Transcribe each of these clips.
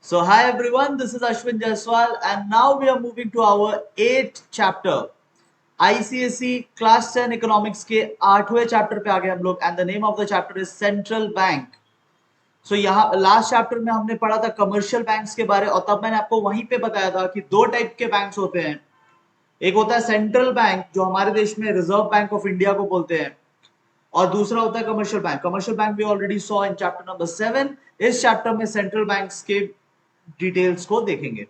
So hi everyone, this is Ashwin Jaiswal and now we are moving to our 8th chapter. ICSE class 10 economics के 8वें chapter पे आ गए हम लोग and the name of the chapter is central bank. So यहाँ last chapter में हमने पढ़ा था कमर्शियल बैंक्स के बारे और तब मैंने आपको वहीं पे बताया था कि दो टाइप के बैंक्स होते हैं. एक होता है सेंट्रल बैंक जो हमारे देश में रिजर्व बैंक ऑफ इंडिया को बोलते हैं और दूसरा होता है commercial bank. Commercial bank we already saw in chapter number 7. इस चैप्टर में सेंट्रल बैंक्स के डिटेल्स को देखेंगे.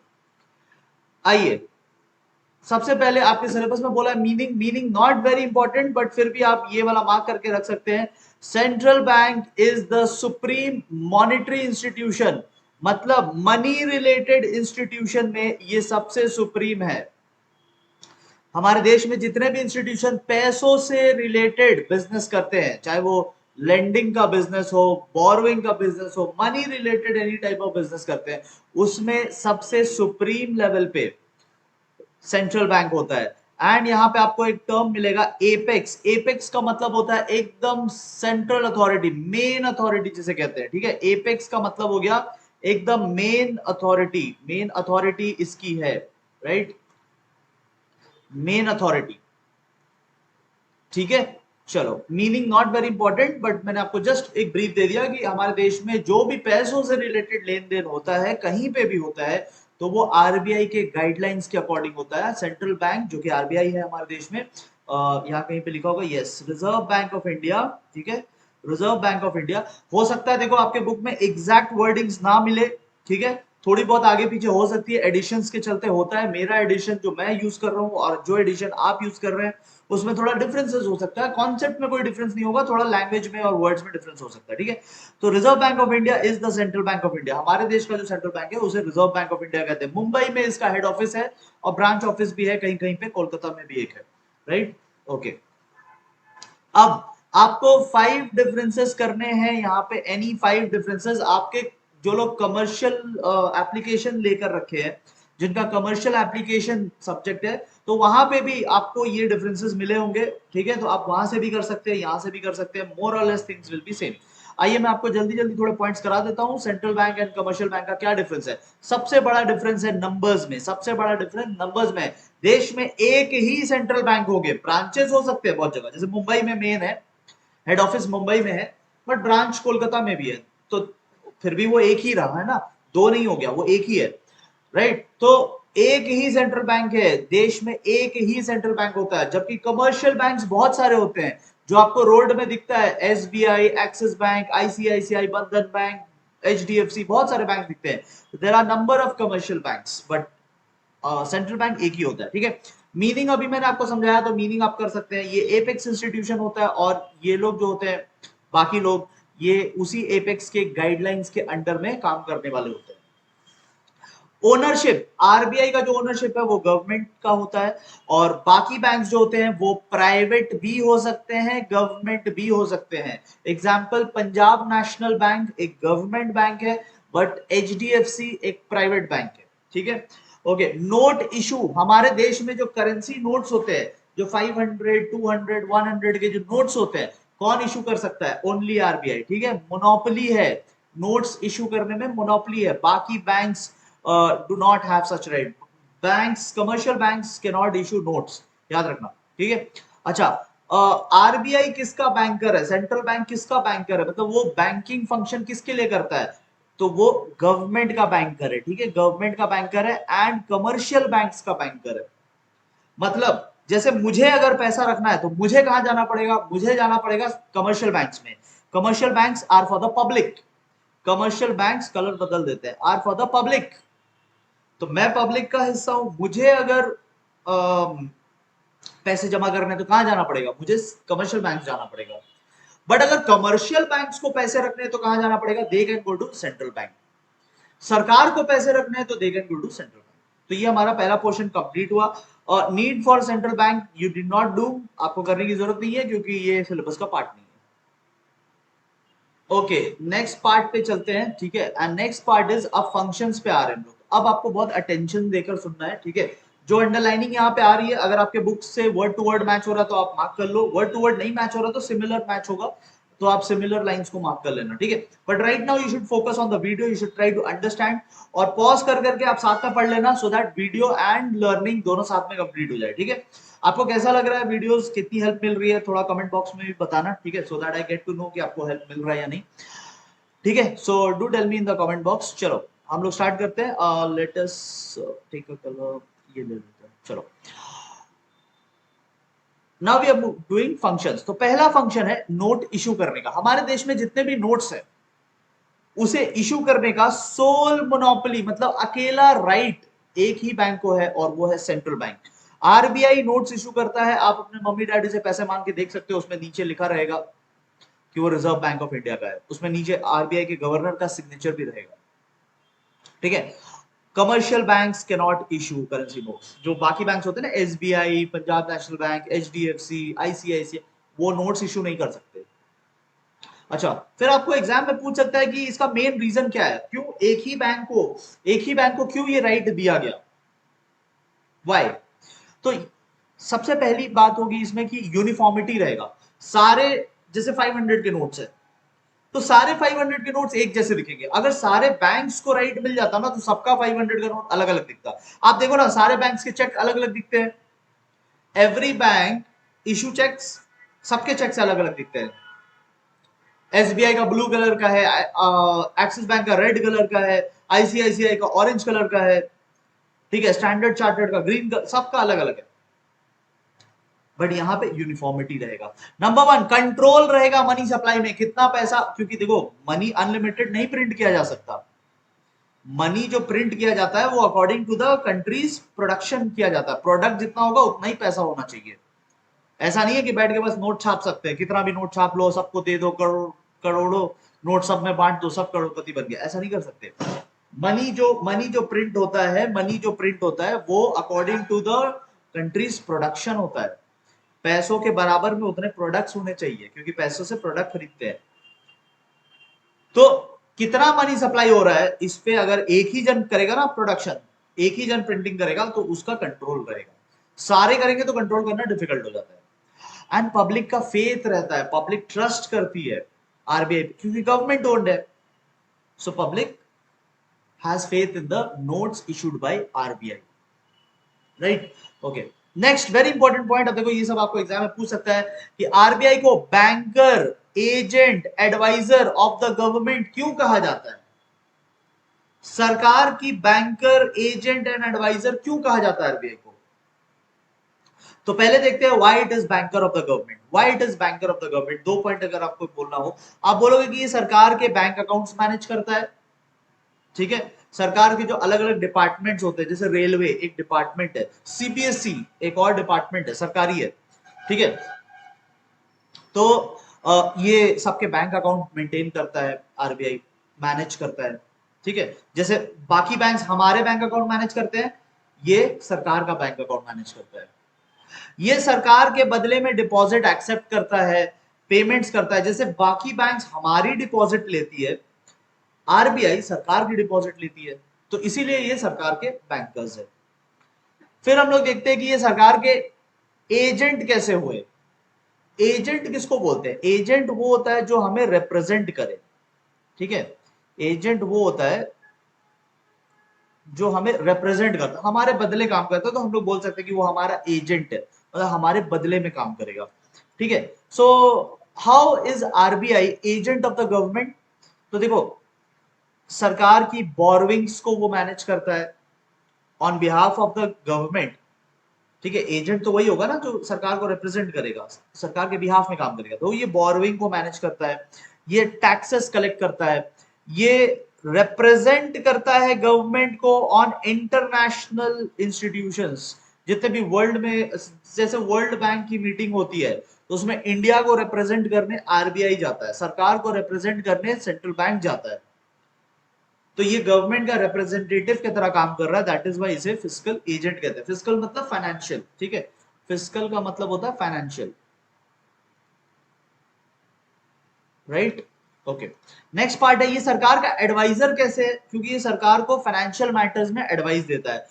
आइए सबसे पहले आपके सिलेबस में बोला meaning not very important but फिर भी आप ये वाला मार्क करके रख सकते हैं. Central bank is the supreme monetary institution, मतलब मनी रिलेटेड इंस्टीट्यूशन में ये सबसे सुप्रीम है. हमारे देश में जितने भी इंस्टीट्यूशन पैसों से रिलेटेड बिजनेस करते हैं, चाहे वो लेंडिंग का बिजनेस हो, बोरोइंग का बिजनेस हो, money related any type of business करते हैं, उसमें सबसे सुप्रीम लेवल पे सेंट्रल बैंक होता है. एंड यहाँ पे आपको एक टर्म मिलेगा एपेक्स. एपेक्स का मतलब होता है एकदम सेंट्रल अथॉरिटी, मेन अथॉरिटी जिसे कहते हैं. ठीक है, एपेक्स का मतलब हो गया एकदम मेन अथॉरिटी. मेन अथॉरिटी इसकी है, राइट, मेन अथॉरिटी. ठीक है, चलो meaning not very important but मैंने आपको जस्ट एक ब्रीफ दे दिया कि हमारे देश में जो भी पैसों से रिलेटेड लेन देन होता है कहीं पे भी होता है तो वो आरबीआई के गाइडलाइंस के अकॉर्डिंग होता है. सेंट्रल बैंक जो कि आरबीआई है हमारे देश में, यहाँ कहीं पे लिखा होगा yes reserve bank of India. ठीक है, रिजर्व बैंक ऑफ इंडिया. हो सकता है देखो आपके बुक में एग्जैक्ट वर्डिंग्स ना मिले, ठीक है, थोड़ी बहुत आगे पीछे हो सकती है, एडिशंस के चलते होता है. मेरा एडिशन जो मैं यूज कर रहा हूँ और जो एडिशन आप यूज कर रहे हैं उसमें थोड़ा डिफरेंसेस हो सकता है. कॉन्सेप्ट में कोई डिफरेंस नहीं होगा, थोड़ा लैंग्वेज में और वर्ड्स में डिफरेंस हो सकता है. ठीक है, तो reserve bank of India is the central bank of India. हमारे देश का जो सेंट्रल बैंक है उसे रिजर्व बैंक ऑफ इंडिया कहते हैं. मुंबई में इसका हेड ऑफिस है और ब्रांच ऑफिस भी है कहीं कहीं पे, कोलकाता में भी एक है, राइट. ओके, अब आपको 5 डिफरेंसेस करने हैं यहाँ पे. एनी 5 डिफरेंसेस आपके जो लोग कमर्शियल एप्लीकेशन लेकर रखे हैं, जिनका कमर्शियल एप्लीकेशन सब्जेक्ट है, तो वहां पे भी आपको ये डिफरेंसेस मिले होंगे. ठीक है, तो आप वहां से भी कर सकते हैं, यहां से भी कर सकते हैं. मोर और less things will be same. आइए मैं आपको जल्दी जल्दी थोड़े पॉइंट्स करा देता हूं. Central bank and commercial bank का क्या डिफरेंस है. सबसे बड़ा डिफरेंस है नंबर्स में. सबसे बड़ा डिफरेंस नंबर्स में. देश में एक ही सेंट्रल बैंक होंगे. ब्रांचेस हो सकते हैं बहुत जगह, जैसे मुंबई में मेन है, हेड ऑफिस मुंबई में है, बट ब्रांच कोलकाता में भी है, तो फिर भी वो एक ही रहा है ना, दो नहीं हो गया, वो एक ही है, राइट. तो एक ही सेंट्रल बैंक है देश में, एक ही सेंट्रल बैंक होता है. जबकि कमर्शियल बैंक्स बहुत सारे होते हैं, जो आपको रोड में दिखता है, SBI, Axis bank, ICICI, Bandhan bank, HDFC, बहुत सारे बैंक दिखते हैं. There are number of commercial banks but central bank एक ही होता है. ठीक है, मीनिंग अभी मैंने आपको समझाया तो मीनिंग आप कर सकते हैं. ये एपेक्स इंस्टीट्यूशन होता है और ये लोग जो होते हैं बाकी लोग, ये उसी एपेक्स के गाइडलाइंस के अंडर में काम करने वाले होते हैं. ओनरशिप, आरबीआई का जो ओनरशिप है वो गवर्नमेंट का होता है और बाकी बैंक्स जो होते हैं वो प्राइवेट भी हो सकते हैं, गवर्नमेंट भी हो सकते हैं. एग्जांपल, पंजाब नेशनल बैंक एक गवर्नमेंट बैंक है बट एचडीएफसी एक प्राइवेट बैंक है. ठीक है, ओके. नोट इशू, हमारे देश में जो करेंसी नोट्स होते हैं, जो 500, 200, 100 के जो नोट्स होते हैं, कौन इशू कर सकता है? Only RBI. ठीक है, मोनोपोली है, नोट्स इशू करने में मोनोपोली है. बाकी banks do not have such right. Banks, commercial banks cannot issue notes, याद रखना. ठीक है, अच्छा. आरबीआई किसका बैंकर है? सेंट्रल बैंक किसका बैंकर है? मतलब वो बैंकिंग फंक्शन किसके लिए करता है? तो वो गवर्नमेंट का बैंकर है. ठीक है, गवर्नमेंट का बैंकर है एंड कमर्शियल बैंक्स का बैंकर है. मतलब जैसे मुझे अगर पैसा रखना है तो मुझे कहां जाना पड़ेगा? मुझे जाना पड़ेगा कमर्शियल बैंक्स में. Commercial banks are for the public. Commercial banks, colour बदल देते हैं, आर फॉर द पब्लिक. तो मैं पब्लिक का हिस्सा हूं, मुझे अगर पैसे जमा करने तो कहां जाना पड़ेगा? मुझे कमर्शियल बैंक जाना पड़ेगा. बट अगर कमर्शियल बैंक्स को पैसे रखने तो कहां जाना पड़ेगा? They can go to central bank. सरकार को पैसे रखने हैं तो they can go to central bank. तो ये हमारा पहला पोर्शन कंप्लीट हुआ. और need for central bank you did not do, आपको करने की जरूरत नहीं है क्योंकि ये सिलेबस का पार्ट नहीं है. ओके, नेक्स्ट पार्ट पे चलते हैं. ठीक है, एंड नेक्स्ट पार्ट इज, अब फंक्शंस पे आ रहे हैं हम लोग. अब आपको बहुत अटेंशन देकर सुनना है. ठीक है, जो अंडरलाइनिंग यहाँ पे आ रही है, अगर आपके बुक से वर्ड टू वर्ड मैच हो रहा है तो आप मार्क कर लो, वर्ड टू वर्ड नहीं मैच हो रहा तो सिमिलर मैच होगा. तो आप सिमिलर लाइंस को मार्क कर लेना, ठीक है। But right now you should focus on the video, you should try to understand, और पॉज कर करके आप साथ में पढ़ लेना, so that video and learning दोनों साथ में कंप्लीट हो जाए, ठीक है। आपको कैसा लग रहा है वीडियोस, कितनी हेल्प मिल रही है, थोड़ा कमेंट बॉक्स में भी बताना, ठीक है, so that I get to know कि आपको हेल्प मिल रहा है या नहीं, ठीक है। So do tell me in the comment box. चलो हम लोग स्टार्ट करते हैं। Let us take a colour, ये ले लेते हैं, चलो। Now we are doing functions. तो पहला फंक्शन है नोट इशू करने का। हमारे देश में जितने भी नोट्स है उसे इशू करने का सोल मोनोपोली, मतलब अकेला राइट एक ही बैंक को है, और वो है central bank. RBI notes issue करता है। आप अपने मम्मी डैडी से पैसे मांग के देख सकते हो, उसमें नीचे लिखा रहेगा कि वो रिजर्व बैंक ऑफ इंडिया का है, उसमें नीचे आरबीआई के गवर्नर का सिग्नेचर भी रहेगा, ठीक है। Commercial banks can not issue currency notes. जो बाकी बैंक्स होते हैं ना, SBI, Punjab national bank, HDFC, ICICI, वो नोट्स इशू नहीं कर सकते। अच्छा, फिर आपको एग्जाम में पूछ सकता है कि इसका मेन रीजन क्या है, क्यों एक ही बैंक को क्यों ये राइट दिया गया, वाई। तो सबसे पहली बात होगी इसमें कि यूनिफॉर्मिटी रहेगा। सारे, जैसे 500 के नोट्स है, तो सारे 500 के नोट्स एक जैसे दिखेंगे। अगर सारे बैंक्स को राइट मिल जाता ना, तो सबका 500 का नोट अलग अलग दिखता। आप देखो ना, सारे बैंक्स के चेक अलग अलग दिखते हैं। एवरी बैंक इशू चेक्स, सबके चेक्स अलग अलग दिखते हैं। एसबीआई का ब्लू कलर का है, एक्सिस बैंक का रेड कलर का है, आईसीआईसीआई का ऑरेंज कलर का है, ठीक है, स्टैंडर्ड चार्टर्ड का ग्रीन कलर, सबका अलग अलग है। बट यहां पे यूनिफॉर्मिटी रहेगा। नंबर वन, कंट्रोल रहेगा मनी सप्लाई में, कितना पैसा, क्योंकि देखो मनी अनलिमिटेड नहीं प्रिंट किया जा सकता। मनी जो प्रिंट किया जाता है वो according to the country's production किया जाता है। प्रोडक्ट जितना होगा उतना ही पैसा होना चाहिए। ऐसा नहीं है कि बैठ के बस नोट छाप सकते हैं, कितना भी नोट छाप लो, सबको दे दो, करोड़ों नोट सब में बांट दो, सब करोड़पति बन गया, ऐसा नहीं कर सकते। मनी जो प्रिंट होता है वो according to the country's production होता है। पैसों के बराबर में उतने प्रोडक्ट्स होने चाहिए, क्योंकि पैसों से प्रोडक्ट खरीदते हैं। तो कितना मनी सप्लाई हो रहा है इस पे, अगर एक ही जन करेगा ना प्रोडक्शन, एक ही जन प्रिंटिंग करेगा, तो उसका कंट्रोल रहेगा। सारे करेंगे तो कंट्रोल करना डिफिकल्ट हो जाता है। एंड पब्लिक का फेथ रहता है, पब्लिक ट्रस्ट करती है आरबीआई, क्योंकि गवर्नमेंट ओन्ड है। So public has faith in the notes issued by RBI, right. Okay, next very important point. अब देखो ये सब आपको एग्जाम में पूछ सकता है कि आरबीआई को banker, agent, adviser of the government क्यों कहा जाता है। सरकार की बैंकर, एजेंट एंड एडवाइजर क्यों कहा जाता है आरबीआई को। तो पहले देखते हैं why it is banker of the government. Why it is banker of the government, दो पॉइंट अगर आपको बोलना हो, आप बोलोगे कि ये सरकार के बैंक अकाउंट्स मैनेज करता है, ठीक है। सरकार के जो अलग अलग डिपार्टमेंट्स होते हैं, जैसे रेलवे एक डिपार्टमेंट है, सीबीएसई एक और डिपार्टमेंट है, सरकारी है, ठीक है। तो ये सबके बैंक अकाउंट मेंटेन करता है आरबीआई, मैनेज करता है, ठीक है। जैसे बाकी बैंक्स हमारे बैंक अकाउंट मैनेज करते हैं, ये सरकार का बैंक अकाउंट मैनेज करता है। ये सरकार के बदले में डिपॉजिट एक्सेप्ट करता है, पेमेंट्स करता है। जैसे बाकी बैंक्स हमारी डिपॉजिट लेती है, आरबीआई सरकार की डिपॉजिट लेती है, तो इसीलिए ये सरकार के बैंकर्स है। फिर हम लोग देखते हैं कि ये सरकार के एजेंट कैसे हुए। एजेंट किसको बोलते हैं, एजेंट वो होता है जो हमें रिप्रेजेंट करे, ठीक है। एजेंट वो होता है जो हमें रिप्रेजेंट करता है, हमारे बदले काम करता है, तो हम लोग बोल सकते हैं कि वो हमारा एजेंट है, मतलब हमारे बदले में काम करेगा, ठीक है। So how is RBI agent of the government. तो देखो, सरकार की बोरविंग्स को वो मैनेज करता है on behalf of the government, ठीक है। एजेंट तो वही होगा ना जो सरकार को रिप्रेजेंट करेगा, सरकार के बिहाफ में काम करेगा, तो ये बोरविंग को मैनेज करता है, ये टैक्सेस कलेक्ट करता है, ये रिप्रेजेंट करता है गवर्नमेंट को ऑन इंटरनेशनल इंस्टीट्यूशंस। जितने भी वर्ल्ड में, जैसे वर्ल्ड बैंक की मीटिंग होती है, तो उसमें इंडिया को रिप्रेजेंट करने आरबीआई जाता है, सरकार को रिप्रेजेंट करने सेंट्रल बैंक जाता है। तो ये गवर्नमेंट का रिप्रेजेंटेटिव की तरह काम कर रहा है, दैट इज वाई इसे फिस्कल एजेंट कहते हैं। फिस्कल मतलब फाइनेंशियल, ठीक है, फिस्कल का मतलब होता है financial, right. Okay, next part है ये सरकार का एडवाइजर कैसे है, क्योंकि ये सरकार को फाइनेंशियल मैटर्स में एडवाइस देता है।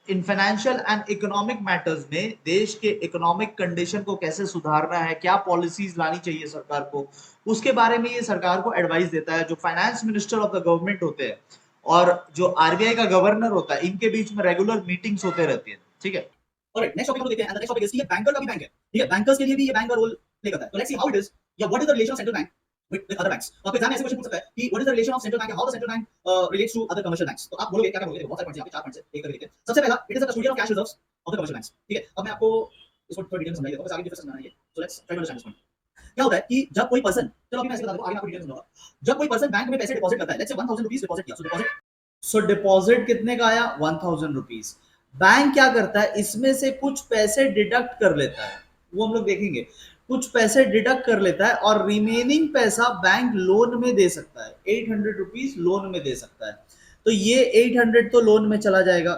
In financial and economic matters में देश के इकोनॉमिक कंडीशन को कैसे सुधारना है, क्या पॉलिसीज लानी चाहिए सरकार को, उसके बारे में ये सरकार को एडवाइस देता है। जो finance minister of the government होते हैं और जो आरबीआई का गवर्नर होता है, इनके बीच में रेगुलर मीटिंग्स होते रहती है। ठीक है, ऑलराइट, नेक्स्ट टॉपिक को देखते हैं। And the next topic is कि ये बैंकर का भी बैंक है, ठीक है, बैंकर्स के लिए भी ये बैंक का रोल प्ले करता है। तो let's see how it is, या what is the relation of central bank with other banks। तो आपके एग्जाम में ऐसे क्वेश्चन पूछ सकता है कि what is the relation of central bank, how the central bank relates to other commercial banks। तो आप बोलोगे क्या क्या बोलोगे, बहुत सारे पॉइंट्स हैं, आपके 4 पॉइंट्स हैं, एक करके देखते हैं। सबसे पहला, it is the custodian of cash reserves of the commercial banks। ठीक है, अब मैं आपको इसको थोड़ा डिटेल में समझाइए, बस आगे डिफरेंस समझाना है ये। So let's try to understand this point. क्या होता है कि जब कोई पर्सन, चलो अभी मैं इसको बता दूं, आगे मैं आपको डिटेल समझाऊंगा। जब कोई पर्सन बैंक में पैसे डिपॉजिट करता है, लेट्स से 1000 रुपीस डिपॉजिट किया, सो डिपॉजिट कितने का आया, 1000 रुपीस। बैंक क्या करता है, इसमें से कुछ पैसे डिडक्ट कर लेता है, वो हम लोग देखेंगे। कुछ पैसे डिडक्ट कर लेता है और रिमेनिंग पैसा बैंक लोन में दे सकता है, 800 रुपीज लोन में दे सकता है। तो ये 800 तो लोन में चला जाएगा,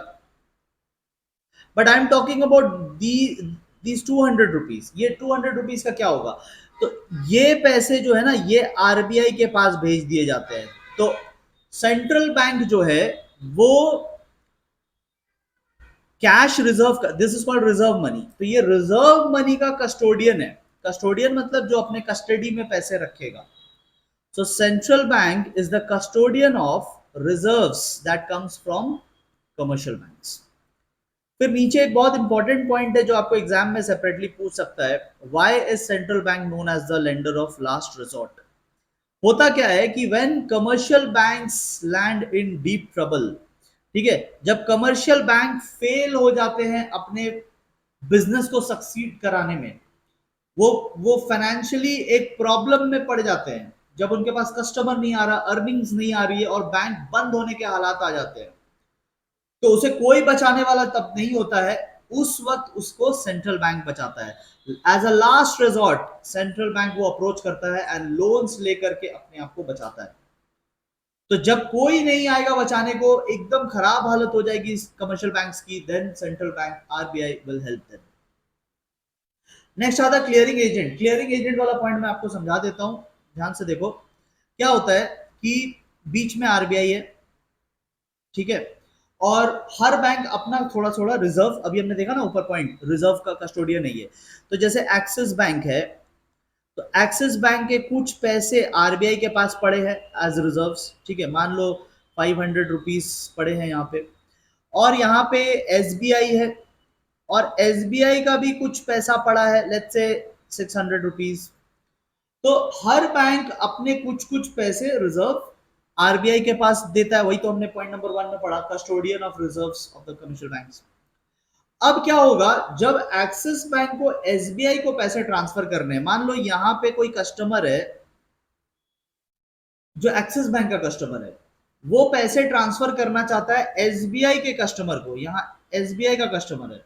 but I am talking about these 200 rupees. ये 200 रुपीज का क्या होगा, तो ये पैसे जो है ना, ये आरबीआई के पास भेज दिए जाते हैं। तो सेंट्रल बैंक जो है वो कैश रिजर्व का, this is called reserve money. तो ये रिजर्व मनी का कस्टोडियन है। कस्टोडियन मतलब जो अपने कस्टडी में पैसे रखेगा। सो central bank is the custodian of reserves that comes from commercial banks. फिर नीचे एक बहुत इंपॉर्टेंट पॉइंट है जो आपको एग्जाम में सेपरेटली पूछ सकता है, why is central bank known as the lender of last resort. होता क्या है कि when commercial banks land in deep trouble, ठीक है, जब कमर्शियल बैंक फेल हो जाते हैं अपने बिजनेस को सक्सीड कराने में, वो फाइनेंशियली एक प्रॉब्लम में पड़ जाते हैं, जब उनके पास कस्टमर नहीं आ रहा, अर्निंग्स नहीं आ रही है और बैंक बंद होने के हालात आ जाते हैं, तो उसे कोई बचाने वाला तब नहीं होता है, उस वक्त उसको सेंट्रल बैंक बचाता है। As a last resort central bank वो अप्रोच करता है एंड लोन्स लेकर के अपने आप को बचाता है। तो जब कोई नहीं आएगा बचाने को, एकदम खराब हालत हो जाएगी कमर्शियल बैंक्स की, then central bank RBI will help them. Next आता है क्लियरिंग एजेंट। क्लियरिंग एजेंट वाला पॉइंट मैं आपको समझा देता हूं, ध्यान से देखो। क्या होता है कि बीच में आरबीआई है, ठीक है, और हर बैंक अपना थोड़ा थोड़ा रिजर्व, अभी हमने देखा ना ऊपर पॉइंट, रिजर्व का कस्टोडियन है ये। तो जैसे एक्सिस बैंक है, तो एक्सिस बैंक के कुछ पैसे आरबीआई के पास पड़े हैं एज रिजर्व्स, ठीक है, मान लो 500 रुपीज पड़े हैं यहाँ पे। और यहाँ पे एसबीआई है, और एसबीआई का भी कुछ पैसा पड़ा है, लेट्स से 600 रुपीज। तो हर बैंक अपने कुछ कुछ पैसे रिजर्व आरबीआई के पास देता है। वही तो हमने पॉइंट नंबर 1 में पढ़ा, custodian of reserves of the commercial banks. अब क्या होगा, जब एक्सिस बैंक को एसबीआई को पैसे ट्रांसफर करने, मान लो यहां पे कोई कस्टमर है जो एक्सिस बैंक का कस्टमर है, वो पैसे ट्रांसफर करना चाहता है एसबीआई के कस्टमर को, यहां एसबीआई का कस्टमर है,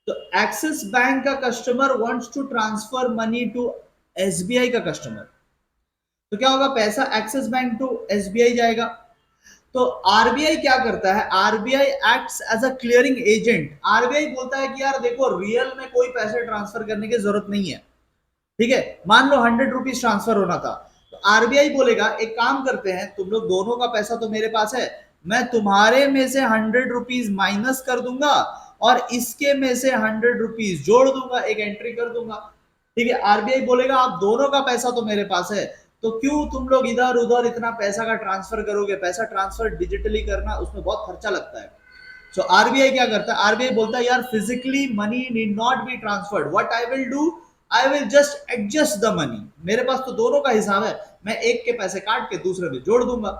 तो एक्सिस बैंक का customer wants to transfer money to SBI का कस्टमर। तो क्या होगा, पैसा एक्सिस बैंक टू एसबीआई जाएगा। तो आरबीआई क्या करता है, RBI acts as a clearing agent. RBI बोलता है कि यार देखो, रियल में कोई पैसे ट्रांसफर करने की जरूरत नहीं है, ठीक है, मान लो 100 रुपीज ट्रांसफर होना था, तो आरबीआई बोलेगा एक काम करते हैं, तुम लोग दोनों का पैसा तो मेरे पास है, मैं तुम्हारे में से 100 रुपीज माइनस कर दूंगा और इसके में से 100 रुपीज जोड़ दूंगा, एक एंट्री कर दूंगा, ठीक है। आरबीआई बोलेगा आप दोनों का पैसा तो मेरे पास है, तो क्यों तुम लोग इधर उधर इतना पैसा का ट्रांसफर करोगे, पैसा ट्रांसफर डिजिटली करना उसमें बहुत खर्चा लगता है। सो आरबीआई क्या करता है, आरबीआई बोलता है यार physically money need not be transferred, what I will do, I will just adjust the money, मेरे पास तो दोनों का हिसाब है, मैं एक के पैसे काट के दूसरे में जोड़ दूंगा।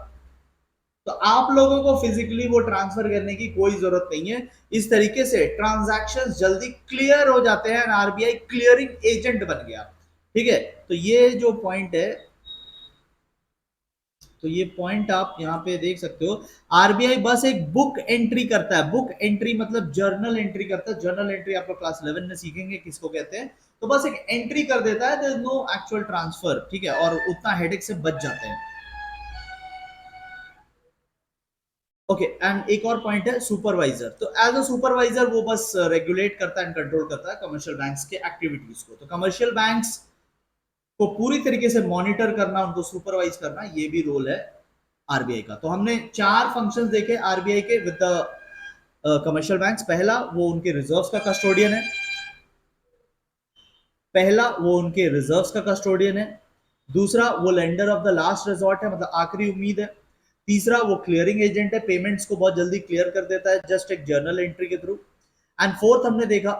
तो आप लोगों को फिजिकली वो ट्रांसफर करने की कोई जरूरत नहीं है। इस तरीके से ट्रांजैक्शंस जल्दी क्लियर हो जाते हैं, आरबीआई क्लियरिंग एजेंट बन गया, ठीक है। तो ये जो पॉइंट है, तो ये पॉइंट आप यहां पे देख सकते हो। आरबीआई बस एक बुक एंट्री करता है, बुक एंट्री मतलब जर्नल एंट्री करता है। जर्नल एंट्री आप लोग क्लास 11 में सीखेंगे किसको कहते हैं। तो बस एक एंट्री कर देता है, there is no actual transfer, ठीक है, और उतना हेडेक से बच जाते हैं। ओके, एंड एक और पॉइंट है सुपरवाइजर। तो एज अ सुपरवाइजर वो बस रेगुलेट करता है एंड कंट्रोल करता है कमर्शियल बैंक्स के एक्टिविटीज को। तो कमर्शियल बैंक्स को पूरी तरीके से मॉनिटर करना, उनको सुपरवाइज करना, ये भी रोल है आरबीआई का। तो हमने 4 फंक्शंस देखे आरबीआई के विद द कमर्शियल बैंक्स, पहला वो उनके रिजर्व्स का कस्टोडियन है, पहला वो उनके रिजर्व्स का कस्टोडियन है, दूसरा वो lender of the last resort है, मतलब आखिरी उम्मीद है, तीसरा वो क्लियरिंग एजेंट है, पेमेंट्स को बहुत जल्दी क्लियर कर देता है जस्ट एक जर्नल एंट्री के थ्रू, एंड फोर्थ हमने देखा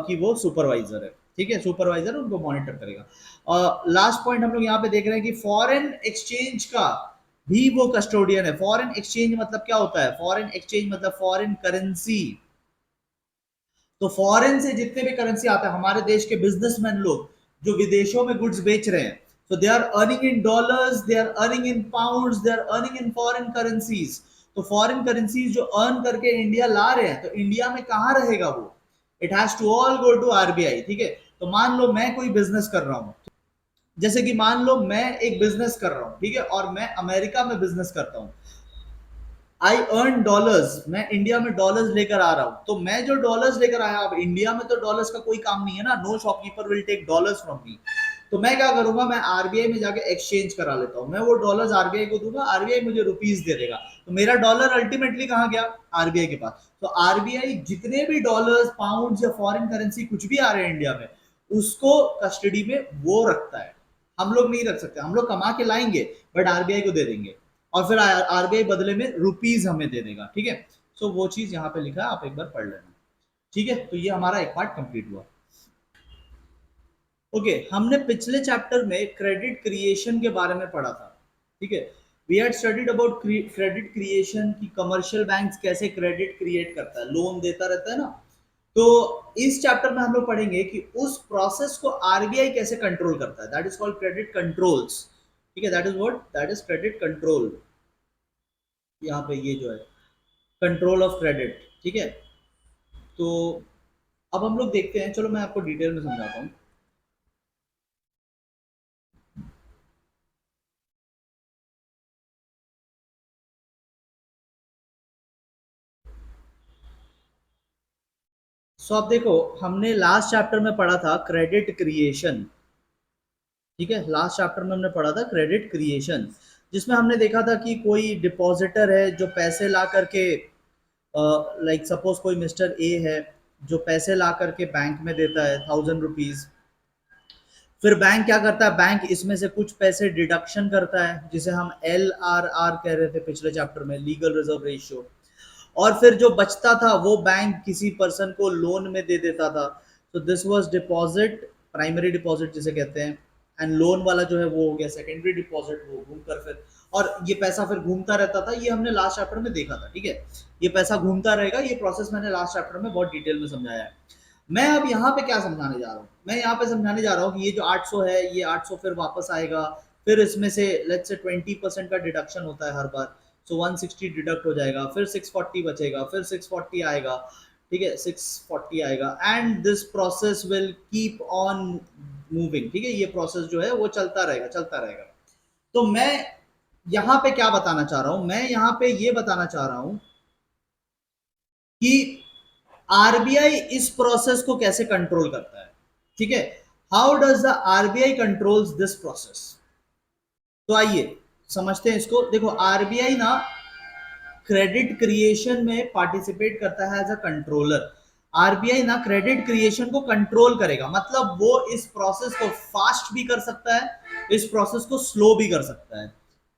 कि वो सुपरवाइजर है, ठीक है, सुपरवाइजर उनको मॉनिटर करेगा। लास्ट पॉइंट हम लोग यहाँ पे देख रहे हैं कि फॉरेन एक्सचेंज का भी वो कस्टोडियन है। फॉरेन एक्सचेंज मतलब क्या होता है? फॉरेन एक्सचेंज मतलब फॉरेन करेंसी। तो फॉरेन से जितने भी करेंसी आते हैं, हमारे देश के बिजनेसमैन लोग जो विदेशों में गुड्स बेच रहे हैं, so they are earning in dollars, they are earning in pounds, they are earning in foreign currencies। तो फॉरेन करेंसीज जो अर्न करके इंडिया ला रहे हैं, तो इंडिया में कहाँ रहेगा वो? It has to all go to RBI, ठीक है। तो मान लो मैं कोई बिजनेस कर रहा हूँ, जैसे कि मान लो मैं एक बिजनेस कर रहा हूँ, ठीक है, और मैं अमेरिका में बिजनेस करता हूँ, आई अर्न डॉलर्स, मैं इंडिया में डॉलर्स लेकर आ रहा हूं, तो मैं जो डॉलर्स लेकर आया, अब इंडिया में तो डॉलर्स का कोई काम नहीं है ना, no shopkeeper will take dollars from me. तो मैं क्या करूंगा, मैं आरबीआई में जाके एक्सचेंज करा लेता हूं, मैं वो डॉलर्स आरबीआई को दूंगा, आरबीआई मुझे रुपीस दे देगा, तो मेरा डॉलर अल्टीमेटली कहां गया? आरबीआई के पास। तो आरबीआई जितने भी डॉलर्स, पाउंड या फॉरेन करेंसी कुछ भी आ रहे हैं इंडिया में, उसको कस्टडी में वो रखता है, हम लोग नहीं रख सकते। हम लोग कमा के लाएंगे बट आरबीआई को दे देंगे, और फिर आरबीआई बदले में रुपीस हमें दे देगा, ठीक है। सो वो चीज यहाँ पे लिखा है, आप एक बार पढ़ लेना, ठीक है। तो ये हमारा एक पार्ट कंप्लीट हुआ। ओके, हमने पिछले चैप्टर में क्रेडिट क्रिएशन के बारे में पढ़ा था, ठीक है। We had studied about credit creation की कमर्शियल बैंक्स कैसे क्रेडिट क्रिएट करता है, लोन देता रहता है ना। तो इस चैप्टर में हम लोग पढ़ेंगे कि उस प्रोसेस को आरबीआई कैसे कंट्रोल करता है, that is called credit controls, ठीक है। That is what, that is credit control. यहाँ पे ये जो है कंट्रोल ऑफ क्रेडिट, ठीक है। तो अब हम लोग देखते हैं, चलो मैं आपको डिटेल में समझाता हूँ। सो अब देखो, हमने लास्ट चैप्टर में पढ़ा था क्रेडिट क्रिएशन, ठीक है। लास्ट चैप्टर में हमने पढ़ा था क्रेडिट क्रिएशन, जिसमें हमने देखा था कि कोई डिपॉजिटर है जो पैसे ला करके, लाइक सपोज कोई मिस्टर ए है जो पैसे ला करके बैंक में देता है 1000 रुपीज, फिर बैंक क्या करता है, बैंक इसमें से कुछ पैसे डिडक्शन करता है, जिसे हम LRR कह रहे थे पिछले चैप्टर में, लीगल रिजर्व रेशियो, और फिर जो बचता था वो बैंक किसी पर्सन को लोन में दे देता था। तो this was deposit, primary deposit जिसे कहते हैं, एंड लोन वाला जो है वो हो गया सेकेंडरी डिपॉजिट, वो घूम कर फिर, और ये पैसा फिर घूमता रहता था, ये हमने लास्ट चैप्टर में देखा था, ठीक है। ये पैसा घूमता रहेगा, ये प्रोसेस मैंने लास्ट चैप्टर में बहुत डिटेल में समझाया है। मैं अब यहाँ पे क्या समझाने जा रहा हूँ, मैं यहाँ पे समझाने जा रहा हूँ कि ये जो 800 है, ये 800 फिर वापस आएगा, फिर इसमें से लेट्स से 20% का डिडक्शन होता है हर बार, सो 160 डिडक्ट हो जाएगा, फिर 640 बचेगा, फिर 640 आएगा, ठीक है, 640 आएगा, and this process will keep on moving, ठीक है। ये प्रोसेस जो है वो चलता रहेगा, चलता रहेगा। तो मैं यहाँ पे क्या बताना चाह रहा हूँ, मैं यहाँ पे ये बताना चाह रहा हूँ कि आरबीआई इस प्रोसेस को कैसे कंट्रोल करता है, ठीक है। How does the RBI controls this process? तो आइए समझते हैं इसको। देखो, आरबीआई ना क्रेडिट क्रिएशन में पार्टिसिपेट करता है एज अ कंट्रोलर। आरबीआई ना क्रेडिट क्रिएशन को कंट्रोल करेगा, मतलब वो इस प्रोसेस को फास्ट भी कर सकता है, इस प्रोसेस को स्लो भी कर सकता है,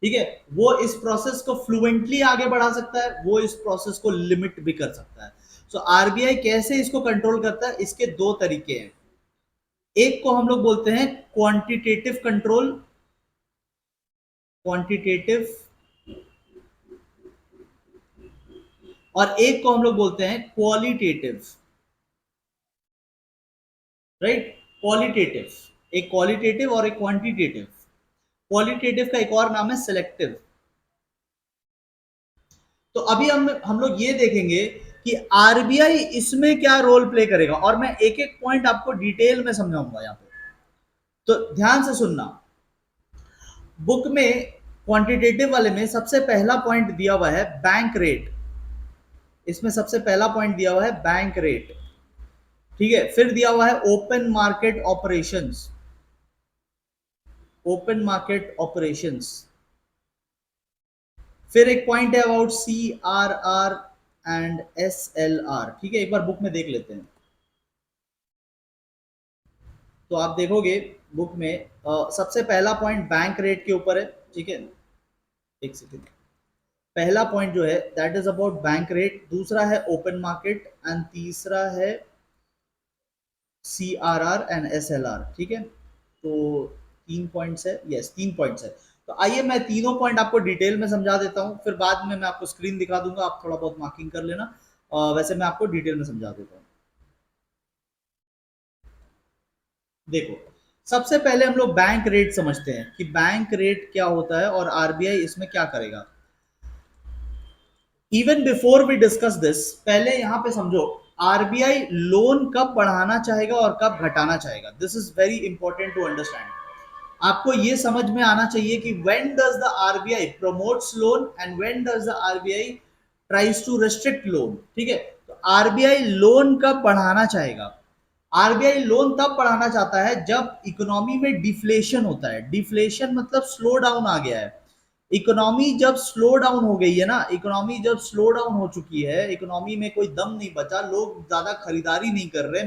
ठीक है। वो इस प्रोसेस को फ्लुएंटली आगे बढ़ा सकता है, वो इस प्रोसेस को लिमिट भी कर सकता है। सो आरबीआई कैसे इसको कंट्रोल करता है, इसके दो तरीके हैं। एक को हम लोग बोलते हैं क्वांटिटेटिव कंट्रोल, क्वांटिटेटिव, और एक को हम लोग बोलते हैं क्वालिटेटिव, राइट। क्वालिटेटिव, एक क्वालिटेटिव और एक क्वांटिटेटिव। क्वालिटेटिव का एक और नाम है सिलेक्टिव। तो अभी हम लोग ये देखेंगे कि आरबीआई इसमें क्या रोल प्ले करेगा, और मैं एक एक पॉइंट आपको डिटेल में समझाऊंगा यहाँ पे, तो ध्यान से सुनना। बुक में क्वांटिटेटिव वाले में सबसे पहला पॉइंट दिया हुआ है बैंक रेट, इसमें सबसे पहला पॉइंट दिया हुआ है बैंक रेट, ठीक है। फिर दिया हुआ है open market operations, open market operations. फिर एक पॉइंट है अबाउट CRR, एंड SLR, ठीक है, एक बार बुक में देख लेते हैं। तो आप देखोगे बुक में सबसे पहला पॉइंट बैंक रेट के ऊपर है, ठीक है, एक सेकेंड। पहला पॉइंट जो है that is about bank rate, दूसरा है ओपन मार्केट एंड तीसरा है CRR एंड SLR, ठीक है। तो 3 पॉइंट्स है, यस 3 पॉइंट्स है। तो आइए मैं तीनों पॉइंट आपको डिटेल में समझा देता हूं, फिर बाद में मैं आपको स्क्रीन दिखा दूंगा, आप थोड़ा बहुत मार्किंग कर लेना। वैसे मैं आपको डिटेल में समझा देता हूं। देखो, सबसे पहले हम लोग बैंक रेट समझते हैं कि बैंक रेट क्या होता है और RBI इसमें क्या करेगा। Even before we discuss this, पहले यहां पे समझो RBI लोन कब बढ़ाना चाहेगा और कब घटाना चाहेगा। This is very important to understand. आपको ये समझ में आना चाहिए कि when does the RBI promotes loan and when does the RBI tries to restrict loan, ठीक है। तो RBI लोन कब बढ़ाना चाहेगा? RBI लोन तब बढ़ाना चाहता है जब इकोनॉमी में डिफ्लेशन होता है। डिफ्लेशन मतलब स्लो डाउन आ गया है। इकोनॉमी जब स्लो डाउन हो गई है ना, इकोनॉमी जब स्लो डाउन हो चुकी है, इकोनॉमी में कोई दम नहीं बचा, लोग ज्यादा खरीदारी नहीं कर रहे,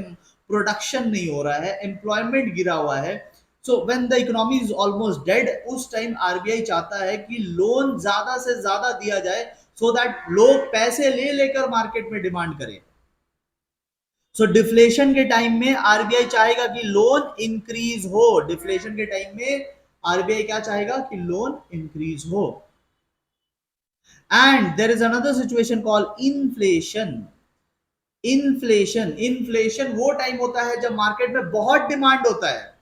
प्रोडक्शन नहीं हो रहा है, एम्प्लॉयमेंट गिरा हुआ है, so when the economy is almost dead, उस टाइम RBI चाहता है कि लोन ज्यादा से ज्यादा दिया जाए सो दैट लोग पैसे ले लेकर मार्केट में डिमांड करें। सो डिफ्लेशन के टाइम में RBI चाहेगा कि लोन इंक्रीज हो। डिफ्लेशन के टाइम में RBI क्या चाहेगा कि लोन इंक्रीज हो। And there is another situation called inflation. Inflation वो टाइम होता है जब मार्केट में बहुत डिमांड होता है,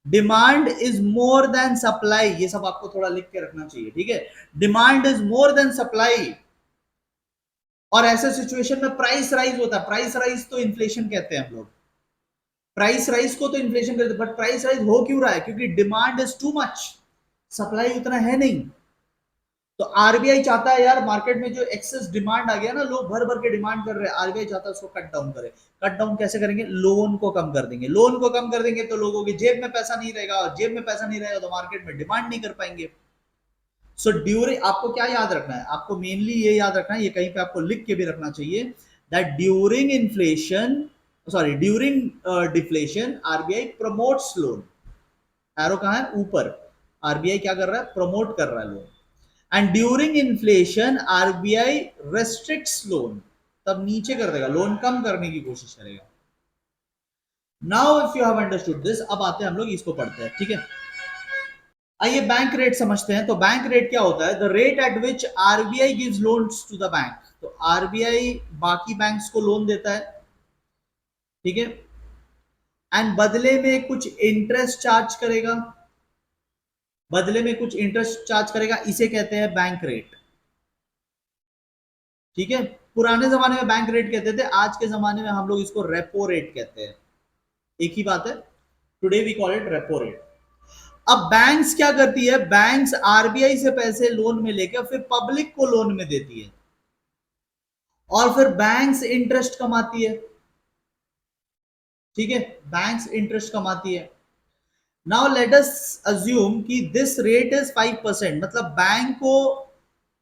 demand is more than supply. ये सब आपको थोड़ा लिख के रखना चाहिए, ठीक है। Demand is more than supply, और ऐसे सिचुएशन में प्राइस राइज होता है। प्राइस राइज तो इन्फ्लेशन कहते हैं हम लोग, प्राइस राइज को तो इन्फ्लेशन कहते हैं, बट प्राइस राइज हो क्यों रहा है? क्योंकि demand is too much, supply उतना है नहीं। तो RBI चाहता है यार, मार्केट में जो एक्सेस डिमांड आ गया ना, लोग भर भर के डिमांड कर रहे हैं, RBI चाहता है उसको कट डाउन करे। कट डाउन कैसे करेंगे? लोन को कम कर देंगे। लोन को कम कर देंगे तो लोगों की जेब में पैसा नहीं रहेगा, और जेब में पैसा नहीं रहेगा तो मार्केट में डिमांड नहीं कर पाएंगे। सो ड्यूरिंग, आपको क्या याद रखना है? आपको मेनली ये याद रखना है, ये कहीं पे आपको लिख के भी रखना चाहिए, that during inflation, sorry during deflation RBI promotes loan. Arrow कहां है? ऊपर। RBI क्या कर रहा है? प्रमोट कर रहा है loan. And during inflation RBI restricts loan, तब नीचे कर देगा, लोन कम करने की कोशिश करेगा। Now if you have understood this, अब आते हैं हम लोग इसको पढ़ते हैं, ठीक है। आइए बैंक रेट समझते हैं। तो बैंक रेट क्या होता है? The rate at which RBI gives loans to the bank. तो RBI बाकी बैंक्स को लोन देता है, ठीक है, एंड बदले में कुछ इंटरेस्ट चार्ज करेगा, बदले में कुछ इंटरेस्ट चार्ज करेगा, इसे कहते हैं बैंक रेट, ठीक है। पुराने जमाने में बैंक रेट कहते थे, आज के जमाने में हम लोग इसको रेपो रेट कहते हैं, एक ही बात है। Today we call it repo rate. अब बैंक्स क्या करती है? बैंक्स RBI से पैसे लोन में लेकर फिर पब्लिक को लोन में देती है, और फिर बैंक्स इंटरेस्ट कमाती है, ठीक है, बैंक्स इंटरेस्ट कमाती है। नाउ लेट अस अज्यूम कि दिस रेट इज 5%, मतलब बैंक को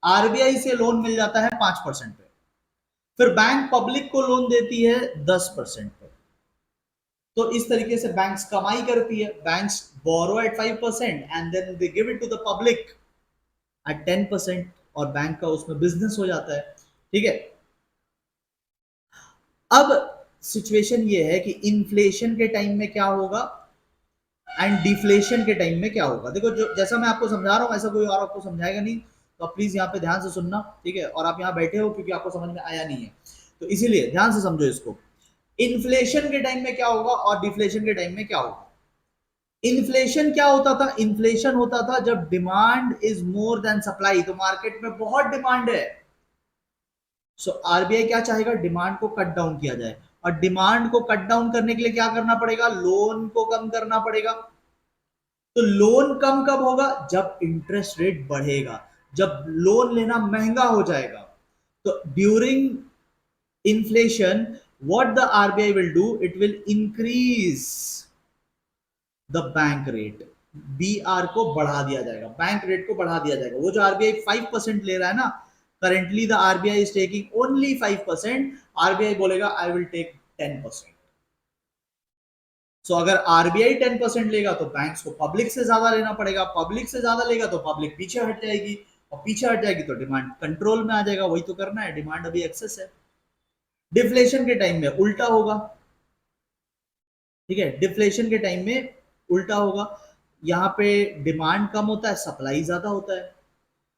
RBI से लोन मिल जाता है 5% पे, फिर बैंक पब्लिक को लोन देती है 10% पे। तो इस तरीके से बैंक्स कमाई करती है। Banks borrow at 5% and then they give it to the public at 10%, और बैंक का उसमें बिजनेस हो जाता है, ठीक है। अब सिचुएशन ये है कि इन्फ्लेशन के टाइम में क्या होगा एंड डिफ्लेशन के टाइम में क्या होगा। देखो, जो जैसा मैं आपको समझा रहा हूं ऐसा कोई और आपको समझाएगा नहीं, तो आप प्लीज यहाँ पे ध्यान से सुनना, ठीक है। और आप यहाँ बैठे हो क्योंकि आपको समझ में आया नहीं है, तो इसीलिए ध्यान से समझो इसको। इन्फ्लेशन के टाइम में क्या होगा और डिफ्लेशन के टाइम में क्या होगा। इन्फ्लेशन क्या होता था? इन्फ्लेशन होता था जब demand is more than supply, तो मार्केट में बहुत डिमांड है, सो RBI क्या चाहेगा? डिमांड को कट डाउन किया जाए, और डिमांड को कट डाउन करने के लिए क्या करना पड़ेगा? लोन को कम करना पड़ेगा। तो लोन कम कब होगा? जब इंटरेस्ट रेट बढ़ेगा, जब लोन लेना महंगा हो जाएगा। तो during inflation what the RBI will do, it will increase the bank rate, BR को बढ़ा दिया जाएगा, बैंक रेट को बढ़ा दिया जाएगा। वो जो RBI 5% ले रहा है ना, currently the RBI is taking only 5%, RBI बोलेगा आई विल टेक 10%। सो अगर आरबीआई 10% लेगा तो बैंक्स को पब्लिक से ज्यादा लेना पड़ेगा, पब्लिक से ज्यादा लेगा तो पब्लिक पीछे हट जाएगी, और पीछे हट जाएगी तो डिमांड कंट्रोल में आ जाएगा। वही तो करना है, डिमांड अभी एक्सेस है। डिफ्लेशन के टाइम में उल्टा होगा, ठीक है, डिफ्लेशन के टाइम में उल्टा होगा। यहाँ पे डिमांड कम होता है, सप्लाई ज्यादा होता है।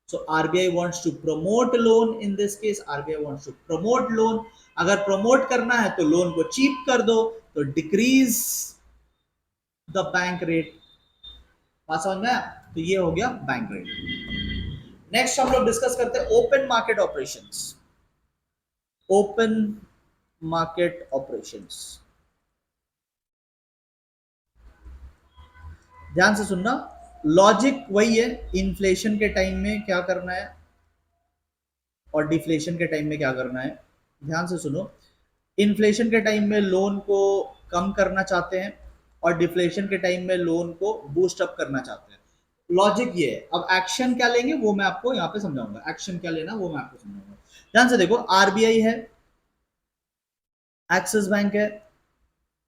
So RBI wants to promote loan, in this case RBI wants to promote loan. अगर प्रमोट करना है तो लोन को चीप कर दो, तो डिक्रीज द बैंक रेट। बात समझ में आया? तो ये हो गया बैंक रेट। नेक्स्ट हम लोग डिस्कस करते हैं open market operations. Open market operations, ध्यान से सुनना, लॉजिक वही है, इन्फ्लेशन के टाइम में क्या करना है और डिफ्लेशन के टाइम में क्या करना है। ध्यान से सुनो, इन्फ्लेशन के टाइम में लोन को कम करना चाहते हैं और डिफ्लेशन के टाइम में लोन को बूस्ट अप करना चाहते हैं। लॉजिक ये है। अब एक्शन क्या लेंगे वो मैं आपको यहाँ पे समझाऊंगा, एक्शन क्या लेना वो मैं आपको समझाऊंगा। ध्यान से देखो, आरबीआई है, एक्सिस बैंक है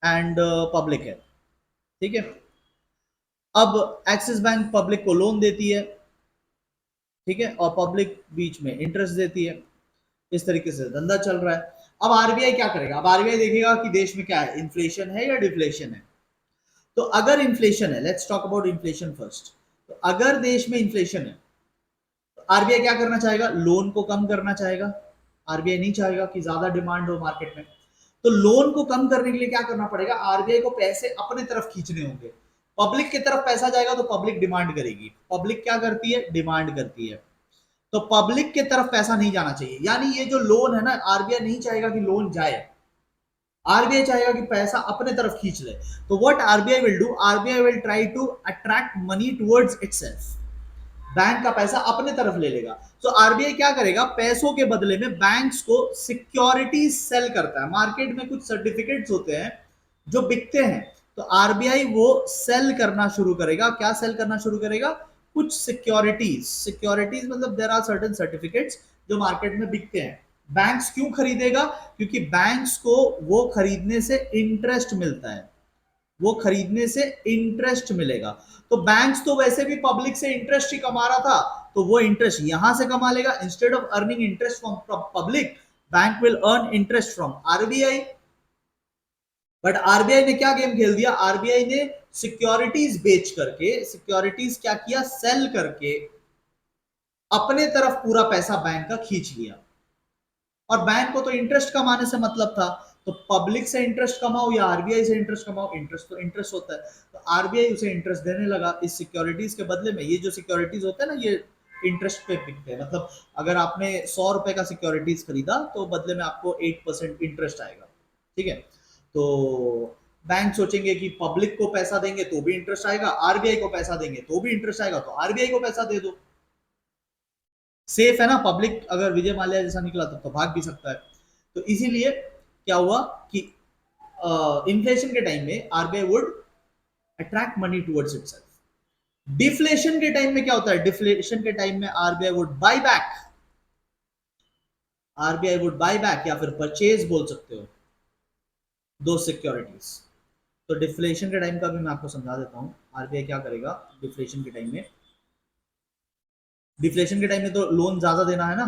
एंड पब्लिक है, ठीक है। अब एक्सिस बैंक पब्लिक को लोन देती है, ठीक है, और पब्लिक बीच में इंटरेस्ट देती है। इस तरीके से धंधा चल रहा है। अब आरबीआई क्या करेगा? अब आरबीआई देखेगा कि देश में क्या है, इन्फ्लेशन है या डिफ्लेशन है। तो अगर इन्फ्लेशन है, let's talk about inflation first. तो अगर देश में इन्फ्लेशन है तो आरबीआई क्या करना चाहेगा? लोन को कम करना चाहेगा। आरबीआई नहीं चाहेगा कि ज्यादा डिमांड हो मार्केट में। तो लोन को कम करने के लिए क्या करना पड़ेगा? आरबीआई को पैसे अपने तरफ खींचने होंगे। पब्लिक की तरफ पैसा जाएगा तो पब्लिक डिमांड करेगी। पब्लिक क्या करती है? डिमांड करती है। तो पब्लिक की तरफ पैसा नहीं जाना चाहिए, यानी ये जो लोन है ना, आरबीआई नहीं चाहेगा कि लोन जाए, आरबीआई चाहेगा कि पैसा अपने तरफ खींच ले। तो what RBI will do, RBI will try to attract money towards itself. Bank का पैसा अपने तरफ ले लेगा। तो आरबीआई क्या करेगा? पैसों के बदले में बैंक्स को सिक्योरिटीज सेल करता है। मार्केट में कुछ सर्टिफिकेट्स होते हैं जो बिकते हैं, तो आरबीआई वो सेल करना शुरू करेगा। क्या सेल करना शुरू करेगा? कुछ सिक्योरिटीज। सिक्योरिटीज मतलब देयर आर सर्टेन सर्टिफिकेट्स जो मार्केट में बिकते हैं। बैंक्स क्यों खरीदेगा? क्योंकि बैंक्स को वो खरीदने से इंटरेस्ट मिलता है, वो खरीदने से इंटरेस्ट मिलेगा। तो बैंक्स तो वैसे भी पब्लिक से इंटरेस्ट ही कमा रहा था, तो वो इंटरेस्ट यहां से कमा लेगा। Instead of earning interest from public, bank will earn interest from RBI. But RBI ने क्या गेम खेल दिया? आरबीआई ने सिक्योरिटीज बेच करके, सिक्योरिटीज क्या किया? सेल करके अपने तरफ पूरा पैसा बैंक का खींच लिया। और बैंक को तो इंटरेस्ट कमाने से मतलब था, तो पब्लिक से इंटरेस्ट कमाओ या आरबीआई से इंटरेस्ट कमाओ, इंटरेस्ट तो इंटरेस्ट होता है। तो आरबीआई उसे इंटरेस्ट देने लगा इस सिक्योरिटीज के बदले में। ये जो सिक्योरिटीज होते हैं ना, ये इंटरेस्ट पे बिकते हैं। मतलब अगर आपने 100 रुपए का सिक्योरिटीज खरीदा तो बदले में आपको 8% इंटरेस्ट आएगा, ठीक है। तो बैंक सोचेंगे कि पब्लिक को पैसा देंगे तो भी इंटरेस्ट आएगा, आरबीआई को पैसा देंगे तो भी इंटरेस्ट आएगा, तो आरबीआई को पैसा दे दो। सेफ है ना, पब्लिक अगर विजय माल्या जैसा निकला तो भाग भी सकता है। तो इसीलिए क्या हुआ कि इन्फ्लेशन के टाइम में RBI would attract money towards itself. Deflation के टाइम में क्या होता है? डिफ्लेशन के टाइम में RBI would buy back, RBI would buy back या फिर परचेज बोल सकते हो, दो सिक्योरिटीज। तो डिफ्लेशन के टाइम का भी मैं आपको समझा देता हूं। आरबीआई क्या करेगा डिफ्लेशन के टाइम में? डिफ्लेशन के टाइम में तो लोन ज्यादा देना है ना,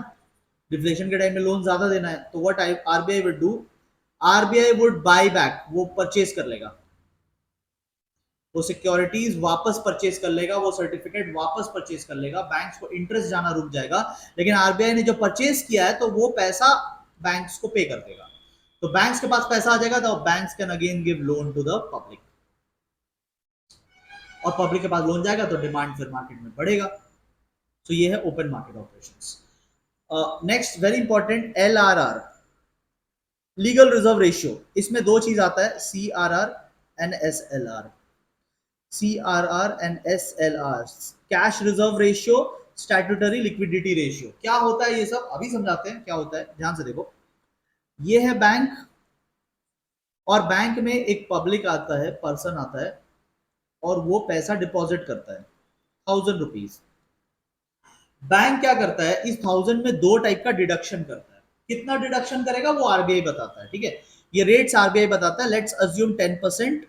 डिफ्लेशन के टाइम में लोन ज्यादा देना है, तो what RBI would do, RBI would buy back, वो परचेज कर लेगा, वो सिक्योरिटीज वापस परचेज कर लेगा, वो सर्टिफिकेट वापस परचेज कर लेगा। बैंक्स को इंटरेस्ट जाना रुक जाएगा, लेकिन आरबीआई ने जो परचेज किया है तो वो पैसा बैंक्स को पे कर देगा। तो बैंक्स के पास पैसा आ जाएगा, तो banks can again give loan to the public, और पब्लिक के पास लोन जाएगा तो डिमांड फिर मार्केट में बढ़ेगा। तो ये है open market operations. Next very important, LRR, legal reserve ratio. इसमें दो चीज आता है, CRR and SLR. CRR and SLR, cash reserve ratio, statutory liquidity ratio. क्या होता है ये सब अभी समझाते हैं क्या होता है, ध्यान से देखो। ये है बैंक, और बैंक में एक पब्लिक आता है, पर्सन आता है, और वो पैसा डिपॉजिट करता है 1000 रुपीज। बैंक क्या करता है, इस 1000 में दो टाइप का डिडक्शन करता है। कितना डिडक्शन करेगा वो आरबीआई बताता है, ठीक है। ये रेट्स आरबीआई बताता है। Let's assume 10%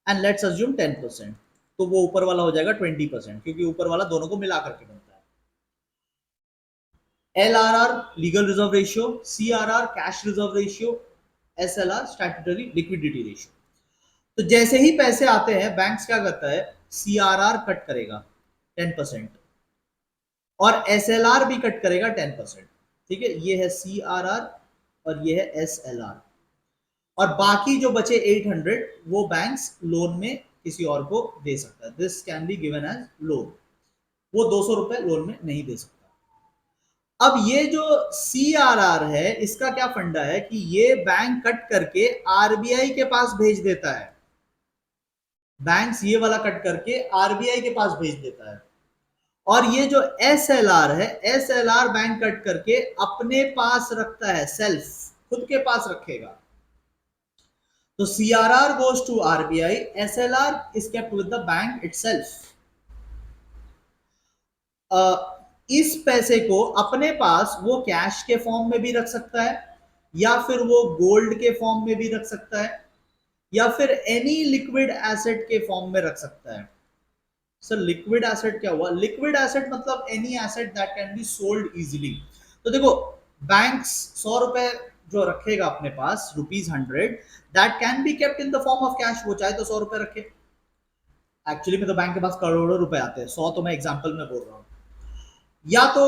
and let's assume 10%, तो वो ऊपर वाला हो जाएगा 20%, क्योंकि ऊपर वाला दोनों को मिला करके बनता है। LRR legal reserve ratio, CRR cash reserve ratio, SLR statutory liquidity ratio. तो जैसे ही पैसे आते हैं बैंक्स क्या करता है, CRR कट करेगा 10% और SLR भी कट करेगा 10%, ठीक है। ये है CRR और ये है SLR। और बाकी जो बचे 800 वो बैंक्स लोन में किसी और को दे सकता है। This can be given as loan. वो 200 रुपए लोन में नहीं दे सकता। अब ये जो CRR है इसका क्या फंडा है कि ये बैंक कट करके आरबीआई के पास भेज देता है। बैंक्स ये वाला कट करके आरबीआई के पास भेज देता है। और ये जो SLR है, SLR बैंक कट करके अपने पास रखता है, सेल्फ खुद के पास रखेगा। तो CRR goes to RBI, SLR is kept with the bank itself. इस पैसे को अपने पास वो कैश के फॉर्म में भी रख सकता है, या फिर वो गोल्ड के फॉर्म में भी रख सकता है, या फिर एनी लिक्विड एसेट के फॉर्म में रख सकता है। सर लिक्विड एसेट क्या हुआ? लिक्विड एसेट मतलब any asset that can be sold easily. तो देखो, बैंक्स 100 रुपए जो रखेगा अपने पास, ₹100, that can be kept in the form of cash. वो चाहे तो 100 रुपए रखे। एक्चुअली में तो बैंक के पास करोड़ों रुपए आते हैं, 100 तो मैं एग्जांपल में बोल रहा हूँ। या तो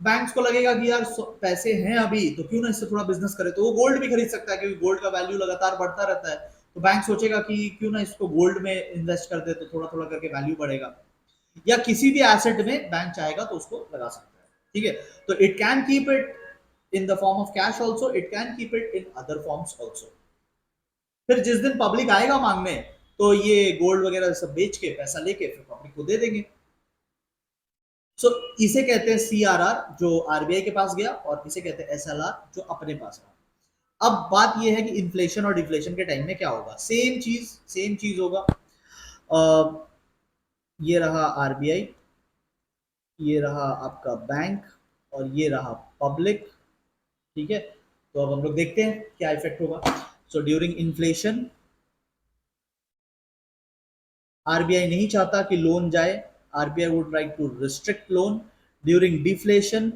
बैंक्स को लगेगा कि यार पैसे हैं अभी, तो क्यों ना इससे थोड़ा बिजनेस करे, तो वो गोल्ड भी खरीद सकता है, क्योंकि गोल्ड का वैल्यू लगातार बढ़ता रहता है। तो बैंक सोचेगा कि क्यों ना इसको गोल्ड में इन्वेस्ट कर दे, तो थोड़ा थोड़ा करके वैल्यू बढ़ेगा। या किसी भी एसेट में बैंक चाहेगा तो उसको लगा सकता है, ठीक है। तो it can keep it in the form of cash also, it can keep it in other forms also. फिर जिस दिन पब्लिक आएगा मांगने, तो ये गोल्ड वगैरह सब बेच के पैसा लेके फिर पब्लिक को दे देंगे। सो इसे कहते हैं CRR जो आरबीआई के पास गया, और इसे कहते हैं SLR जो अपने पास रहा। अब बात यह है कि इन्फ्लेशन और डिफ्लेशन के टाइम में क्या होगा। सेम चीज होगा। ये रहा आरबीआई, ये रहा आपका बैंक, और ये रहा पब्लिक, ठीक है। तो अब हम लोग देखते हैं क्या इफेक्ट होगा। सो ड्यूरिंग इन्फ्लेशन आरबीआई नहीं चाहता कि लोन जाए, RBI would like to restrict loan. During deflation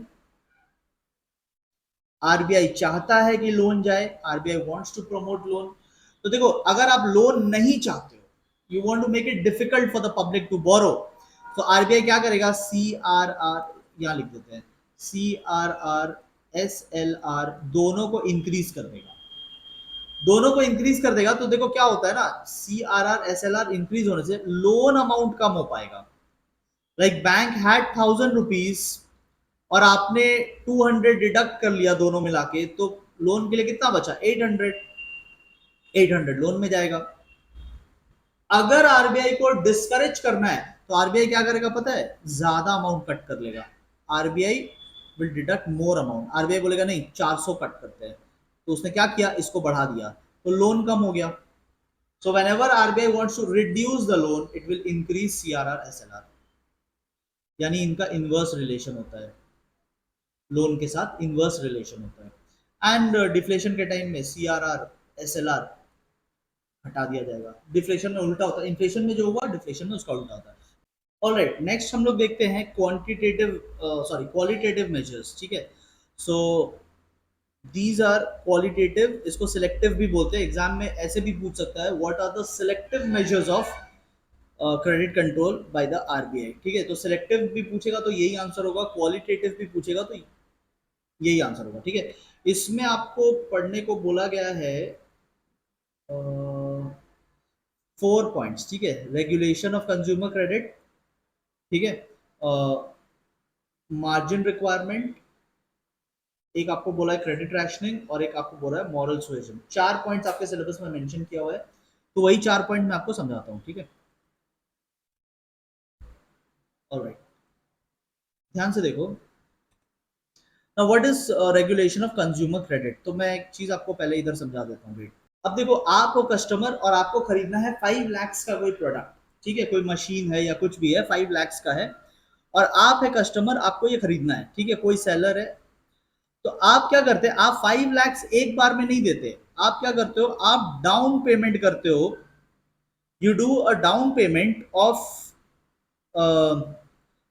RBI चाहता है कि लोन जाए, RBI wants to promote loan. तो देखो, अगर आप लोन नहीं चाहते हो, you want to make it difficult for the public to borrow, तो आरबीआई क्या करेगा, CRR यहां लिख देते हैं, CRR SLR दोनों को इंक्रीज कर देगा। दोनों को इंक्रीज कर देगा तो देखो क्या होता है ना, CRR SLR इंक्रीज होने से लोन अमाउंट कम हो पाएगा। लाइक बैंक हैड 1000 रुपीज और आपने 200 डिडक्ट कर लिया दोनों मिला के, तो लोन के लिए कितना बचा, 800। 800 लोन में जाएगा। अगर आरबीआई को डिस्करेज करना है तो आरबीआई क्या करेगा पता है, ज्यादा अमाउंट कट कर लेगा। RBI will deduct more amount. RBI बोलेगा नहीं 400 कट करते हैं, तो उसने क्या किया, इसको बढ़ा दिया, तो लोन कम हो गया। So whenever RBI wants to reduce the loan, it will increase CRR SLR। यानी इनका इनवर्स रिलेशन होता है, लोन के साथ इनवर्स रिलेशन होता है। एंड डिफ्लेशन के टाइम में CRR SLR हटा दिया जाएगा। डिफ्लेशन में उल्टा होता है, इन्फ्लेशन में जो हुआ डिफ्लेशन में उसका उल्टा होता है। ऑलराइट, नेक्स्ट हम लोग देखते हैं क्वालिटेटिव मेजर्स, ठीक है। सो दीज आर क्वालिटेटिव, इसको सिलेक्टिव भी बोलते हैं। एग्जाम में ऐसे भी पूछ सकता है, what are the selective measures of credit control by the RBI, ठीक है। तो सिलेक्टिव भी पूछेगा तो यही आंसर होगा, क्वालिटेटिव भी पूछेगा तो यही आंसर होगा, ठीक है। इसमें आपको पढ़ने को बोला गया है 4 पॉइंट्स, ठीक है। रेगुलेशन ऑफ कंज्यूमर क्रेडिट, ठीक है, मार्जिन रिक्वायरमेंट, एक आपको बोला है क्रेडिट रैशनिंग, और एक आपको बोला है मॉरल सुएजन। 4 पॉइंट्स आपके सिलेबस में मेंशन किया हुआ है, तो वही 4 पॉइंट मैं आपको समझाता हूँ, ठीक है। ऑलराइट, ध्यान से देखो। Now what is regulation of consumer credit. तो मैं एक चीज आपको पहले इधर समझा देता हूँ। अब देखो, आपको कस्टमर और आपको खरीदना है 5 लाख का कोई प्रोडक्ट, ठीक है। कोई मशीन है या कुछ भी है, 5 लाख का है, और आप है कस्टमर, आपको ये खरीदना है, ठीक है, कोई सेलर है, तो आप क्या करते हैं, आप 5 लाख एक बार में नहीं देते, आप क्या करते हो, आप डाउन पेमेंट करते हो, you do a down payment of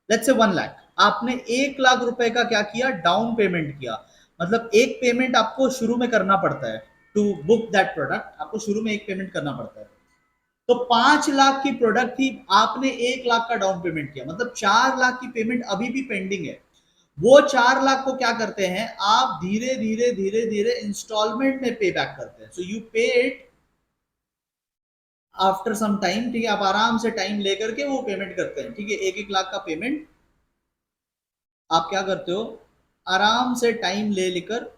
let's say 1 lakh, आपने 1 लाख रुपए का क्या किया, डाउन पेमेंट किया, मतलब एक पेमेंट आपको शुरू में करना पड़ता है, टू बुक दैट प्रोडक्ट आपको शुरू में एक पेमेंट करना पड़ता है। तो 5 लाख की प्रोडक्ट थी, आपने 1 लाख का डाउन पेमेंट किया, मतलब 4 लाख की पेमेंट अभी भी पेंडिंग है। वो 4 लाख को क्या करते हैं, आप धीरे धीरे धीरे धीरे इंस्टॉलमेंट में पे बैक करते हैं, सो यू पे इट आफ्टर सम टाइम, ठीक है, आप आराम से टाइम लेकर के वो पेमेंट करते हैं, ठीक है, 1-1 लाख का पेमेंट आप क्या करते हो, आराम से टाइम ले लेकर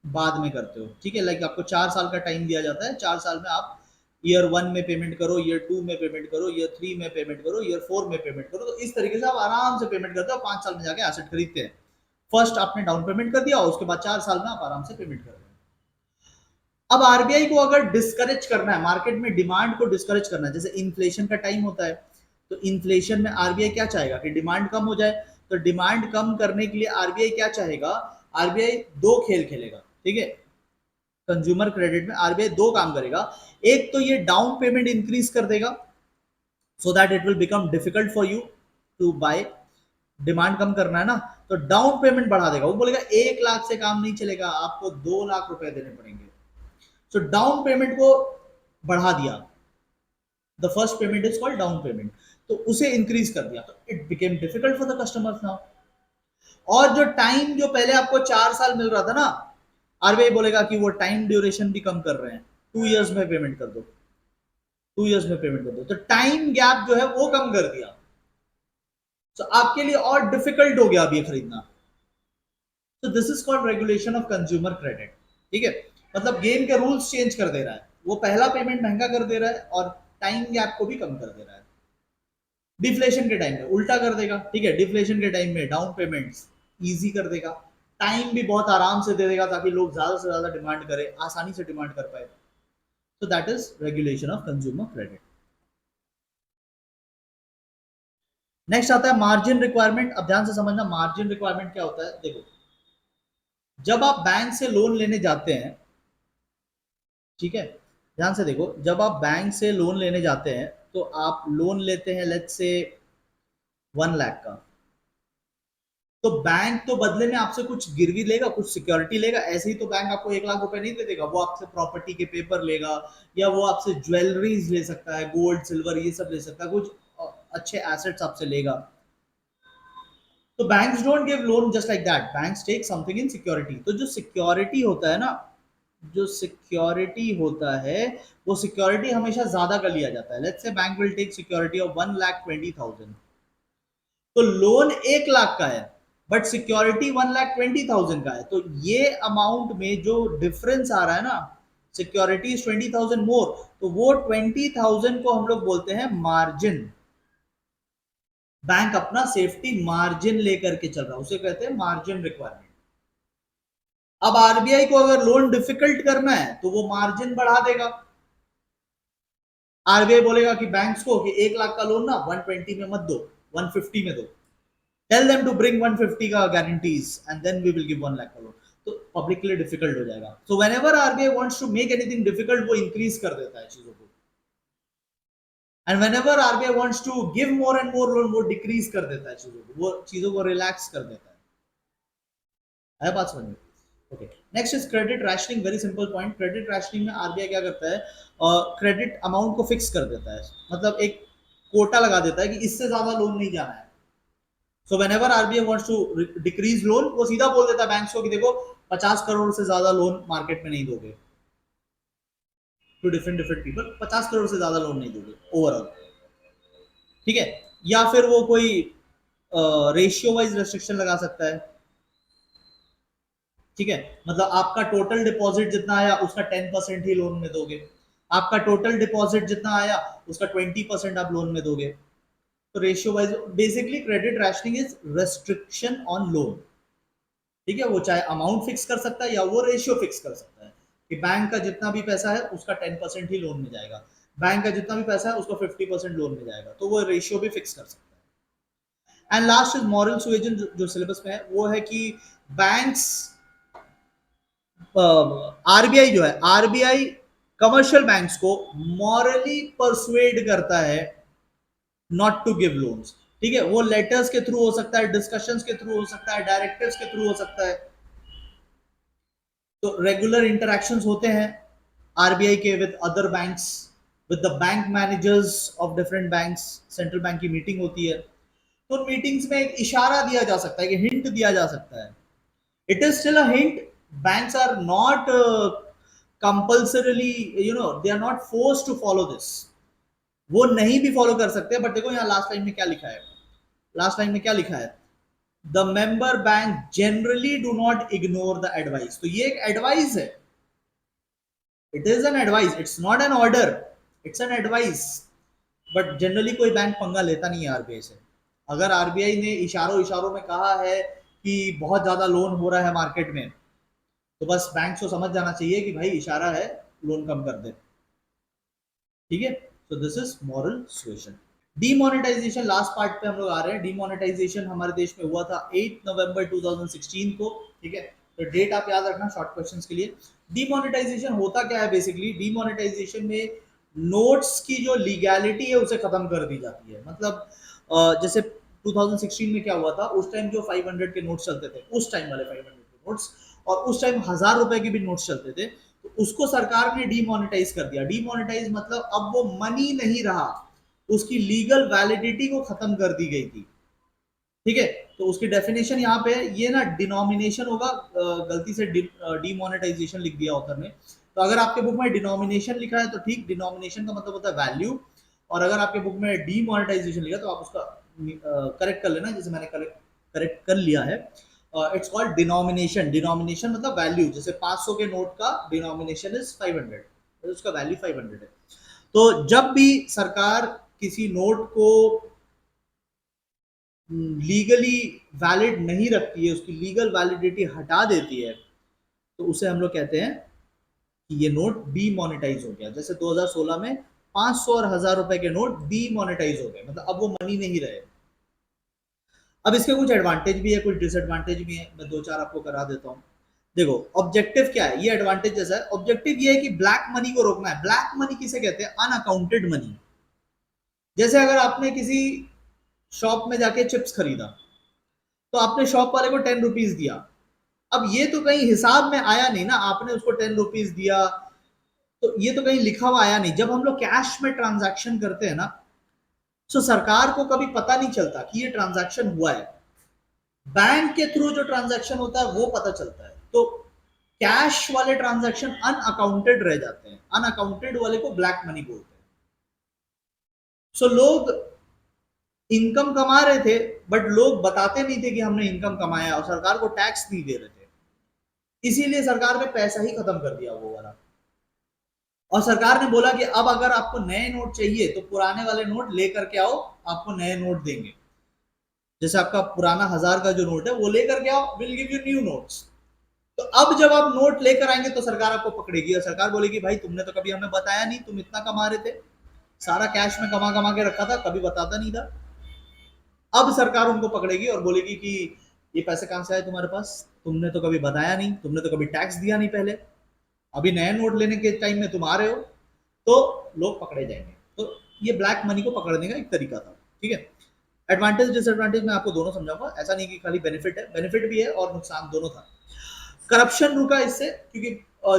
बाद में करते हो, ठीक है, लाइक आपको 4 साल का टाइम दिया जाता है, 4 साल में आप ईयर 1 में पेमेंट करो, ईयर 2 में पेमेंट करो, ईयर 3 में पेमेंट करो, ईयर 4 में पेमेंट करो, तो इस तरीके से आप आराम से पेमेंट करते हो, 5 साल में जाके एसेट खरीदते हैं। फर्स्ट आपने डाउन पेमेंट कर दिया, उसके बाद 4 साल में आप आराम से पेमेंट कर रहे हैं। अब आरबीआई को अगर डिस्करेज करना है, मार्केट में डिमांड को डिस्करेज करना है, जैसे इन्फ्लेशन का टाइम होता है, तो इन्फ्लेशन में आरबीआई क्या चाहेगा कि डिमांड कम हो जाए, तो डिमांड कम करने के लिए आरबीआई क्या चाहेगा, आरबीआई दो खेल खेलेगा, ठीक है, कंज्यूमर क्रेडिट में आरबीआई दो काम करेगा, एक तो ये डाउन पेमेंट इंक्रीज कर देगा, so that it will become difficult for you to buy, demand कम करना है ना, तो डाउन पेमेंट बढ़ा देगा, वो बोलेगा 1 लाख से काम नहीं चलेगा, आपको 2 लाख रुपए देने पड़ेंगे, सो डाउन पेमेंट को बढ़ा दिया, the first payment is called down payment, तो उसे इंक्रीज कर दिया, तो it became difficult for the customers now. और जो टाइम जो पहले आपको 4 साल मिल रहा था ना, आरबीआई बोलेगा कि वो टाइम ड्यूरेशन भी कम कर रहे हैं, 2 इयर्स में पेमेंट कर दो, 2 इयर्स में पेमेंट कर दो, तो टाइम गैप जो है वो कम कर दिया, तो आपके लिए और डिफिकल्ट हो गया अब ये खरीदना, तो this is called regulation of consumer credit, ठीक है, मतलब गेम के रूल्स चेंज कर दे रहा है, वो पहला पेमेंट महंगा कर दे रहा है और टाइम गैप को भी कम कर दे रहा है। डिफ्लेशन के टाइम में उल्टा कर देगा, ठीक है, डिफ्लेशन के टाइम में डाउन पेमेंट्स इजी कर देगा, टाइम भी बहुत आराम से दे देगा ताकि लोग ज्यादा से ज्यादा डिमांड करें, आसानी से डिमांड कर पाए, तो that is regulation of consumer credit. Next आता है मार्जिन रिक्वायरमेंट, अब ध्यान से समझना मार्जिन रिक्वायरमेंट क्या होता है, देखो जब आप बैंक से लोन लेने जाते हैं, ठीक है, ध्यान से देखो, जब आप बैंक से लोन लेने जाते हैं तो आप लोन लेते हैं लेट्स से 1 लाख का, तो बैंक तो बदले में आपसे कुछ गिरवी लेगा, कुछ सिक्योरिटी लेगा, ऐसे ही तो बैंक आपको 1 लाख रुपए नहीं दे देगा, वो आपसे प्रॉपर्टी के पेपर लेगा, या वो आपसे ज्वेलरीज ले सकता है, गोल्ड सिल्वर ये सब ले सकता है, कुछ अच्छे एसेट्स आपसे लेगा, तो banks don't give loan just like that, banks take something in security, तो जो सिक्योरिटी होता है ना, जो सिक्योरिटी होता है, वो सिक्योरिटी हमेशा ज्यादा कर लिया जाता है, let's say bank will take security of 1,20,000, तो लोन 1 लाख का है बट सिक्योरिटी 1,20,000 का है, तो ये अमाउंट में जो डिफरेंस आ रहा है ना, सिक्योरिटी 20,000 मोर, तो वो 20,000 को हम लोग बोलते हैं मार्जिन, बैंक अपना सेफ्टी मार्जिन लेकर के चल रहा है, उसे कहते हैं मार्जिन रिक्वायरमेंट। अब आरबीआई को अगर लोन डिफिकल्ट करना है तो वो मार्जिन बढ़ा देगा, आरबीआई बोलेगा कि बैंक्स को कि 1 लाख का लोन ना 120 में मत दो, 150 में दो, टेल देम टू ब्रिंग 150 का guarantees and then we will give 1 lakh का लोन, तो पब्लिक के लिए डिफिकल्ट हो जाएगा, so whenever RBI wants to make anything difficult वो इंक्रीज कर देता है चीजों को, and whenever RBI wants to give more and more loan वो डिक्रीज कर देता है चीजों को, वो चीजों को रिलैक्स कर देता है बात समझ में। Okay, next is credit rationing, very simple point, credit rationing में आरबीआई क्या करता है, क्रेडिट अमाउंट को फिक्स कर देता है, मतलब एक कोटा लगा देता है कि इससे ज्यादा लोन नहीं जाना है, so whenever RBI wants to decrease loan वो सीधा बोल देता है बैंक्स को कि देखो 50 करोड़ से ज्यादा लोन मार्केट में नहीं दोगे, to different different people 50 crore से ज्यादा लोन नहीं दोगे ओवरऑल, ठीक है, या फिर वो कोई रेशियो वाइज रेस्ट्रिक्शन लगा सकता है, ठीक है, मतलब आपका टोटल डिपॉजिट जितना आया उसका 10% ही लोन में दोगे, आपका टोटल डिपॉजिट जितना आया उसका 20% आप लोन में दोगे, तो ratio wise basically credit rationing is restriction on loan, ठीक है, वो चाहे अमाउंट फिक्स कर सकता है या वो रेशियो फिक्स कर सकता है कि बैंक का जितना भी पैसा है उसका 10% ही लोन में जाएगा, बैंक का जितना भी पैसा है उसका 50% लोन में जाएगा, तो वो रेशियो भी फिक्स कर सकता है। एंड लास्ट इज मॉरल सुएजन, जो सिलेबस में है वो है कि बैंक्स, आरबीआई जो है, आरबीआई कमर्शियल बैंक्स को मॉरली परसुएड करता है नॉट टू गिव लोन्स। ठीक है, वो लेटर्स के थ्रू हो सकता है, डिस्कशंस के थ्रू हो सकता है, डायरेक्टिव्स के थ्रू हो सकता है। तो रेगुलर इंटरेक्शंस होते हैं आरबीआई के with other banks, with the bank managers of different banks, central bank की मीटिंग होती है। तो उन मीटिंग्स में एक इशारा दिया जा सकता है, कि हिंट दिया जा सकता है। It is still a hint, banks are not compulsorily, they are not forced to follow this, वो नहीं भी फॉलो कर सकते। बट देखो यहाँ लास्ट लाइन में क्या लिखा है, लास्ट लाइन में क्या लिखा है, the member bank generally do not ignore the advice. तो ये एक एडवाइस है, it is an advice, it's not an order, it's an advice. But generally कोई बैंक पंगा लेता नहीं है आरबीआई से। अगर आरबीआई ने इशारों इशारों में कहा है कि बहुत ज्यादा लोन हो रहा है मार्केट में, तो बस बैंक को समझ जाना चाहिए कि भाई इशारा है, लोन कम कर दे। ठीक है, तो this is moral suasion. Demonetization, last part पे हम लोग आ रहे हैं। डीमोनेटाइजेशन हमारे देश में हुआ था 8 नवंबर 2016 को। ठीक है, तो डेट आप याद रखना शॉर्ट क्वेश्चंस के लिए। डीमोनेटाइजेशन होता क्या है बेसिकली, डीमोनेटाइजेशन में नोट्स की जो लीगैलिटी है उसे खत्म कर दी जाती है। मतलब जैसे 2016 में क्या हुआ था, उस टाइम जो 500 के नोट्स चलते थे, उस टाइम वाले 500 के नोट्स, और उस टाइम 1000 रुपए के भी नोट्स चलते थे, तो उसको सरकार ने डीमोनेटाइज कर दिया। डीमोनेटाइज मतलब अब वो मनी नहीं रहा, उसकी लीगल वैलिडिटी को खत्म कर दी गई थी। ठीक है, तो उसकी डेफिनेशन यहाँ पे है, ये ना डिनोमिनेशन होगा, गलती से डीमोनेटाइजेशन लिख दिया ऑथर ने। तो अगर आपके बुक में डिनोमिनेशन लिखा है तो ठीक, डिनोमिनेशन का मतलब होता है वैल्यू, और अगर आपके बुक में डीमोनेटाइजेशन लिखा तो आप उसका करेक्ट कर लेना, जैसे मैंने करेक्ट कर लिया है। It's called denomination. डिनोमिनेशन मतलब वैल्यू, जैसे 500 के नोट का डिनोमिनेशन इज 500, तो उसका वैल्यू 500 है। तो जब भी सरकार किसी नोट को लीगली वैलिड नहीं रखती है, उसकी लीगल वैलिडिटी हटा देती है, तो उसे हम लोग कहते हैं कि ये नोट डीमोनेटाइज हो गया। जैसे 2016 में 500 और 1000 रुपए के नोट डीमोनेटाइज हो गए, मतलब अब वो मनी नहीं रहे। अब इसके कुछ एडवांटेज भी है, कुछ डिसएडवांटेज भी है, मैं दो चार आपको करा देता हूँ। देखो ऑब्जेक्टिव क्या है, ये एडवांटेज जैसा है। ऑब्जेक्टिव ये है कि ब्लैक मनी को रोकना है। ब्लैक मनी किसे कहते हैं, अनअकाउंटेड मनी। जैसे अगर आपने किसी शॉप में जाके चिप्स खरीदा, तो आपने शॉप वाले को 10 रुपीज दिया, अब ये तो कहीं हिसाब में आया नहीं ना, आपने उसको 10 रुपीज दिया, तो ये तो कहीं लिखा हुआ आया नहीं। जब हम लोग कैश में ट्रांजैक्शन करते हैं ना, तो सरकार को कभी पता नहीं चलता कि ये ट्रांजैक्शन हुआ है। बैंक के थ्रू जो ट्रांजैक्शन होता है वो पता चलता है। तो कैश वाले ट्रांजैक्शन अनअकाउंटेड रह जाते हैं, अनअकाउंटेड वाले को ब्लैक मनी बोलते हैं। सो लोग इनकम कमा रहे थे, बट लोग बताते नहीं थे कि हमने इनकम कमाया, और सरकार को टैक्स नहीं दे रहे थे, इसीलिए सरकार ने पैसा ही खत्म कर दिया वो वाला। और सरकार ने बोला कि अब अगर आपको नए नोट चाहिए तो पुराने वाले नोट लेकर के आओ, आपको नए नोट देंगे। जैसे आपका पुराना 1000 का जो नोट है वो लेकर के आओ, will give you new notes. तो अब जब आप नोट लेकर आएंगे तो सरकार आपको पकड़ेगी, और सरकार बोलेगी भाई तुमने तो कभी हमें बताया नहीं, तुम इतना कमा रहे थे, सारा कैश में कमा कमा के रखा था, कभी बताता नहीं था। अब सरकार उनको पकड़ेगी और बोलेगी कि ये पैसे कहां से आए तुम्हारे पास, तुमने तो कभी बताया नहीं, तुमने तो कभी टैक्स दिया नहीं पहले, अभी नए नोट लेने के टाइम में तुम आ रहे हो, तो लोग पकड़े जाएंगे। तो ये ब्लैक मनी को पकड़ने का एक तरीका था। ठीक है, एडवांटेज डिसएडवांटेज मैं आपको दोनों समझाऊंगा, ऐसा नहीं कि खाली बेनिफिट है, बेनिफिट भी है और नुकसान दोनों था। करप्शन रुका इससे, क्योंकि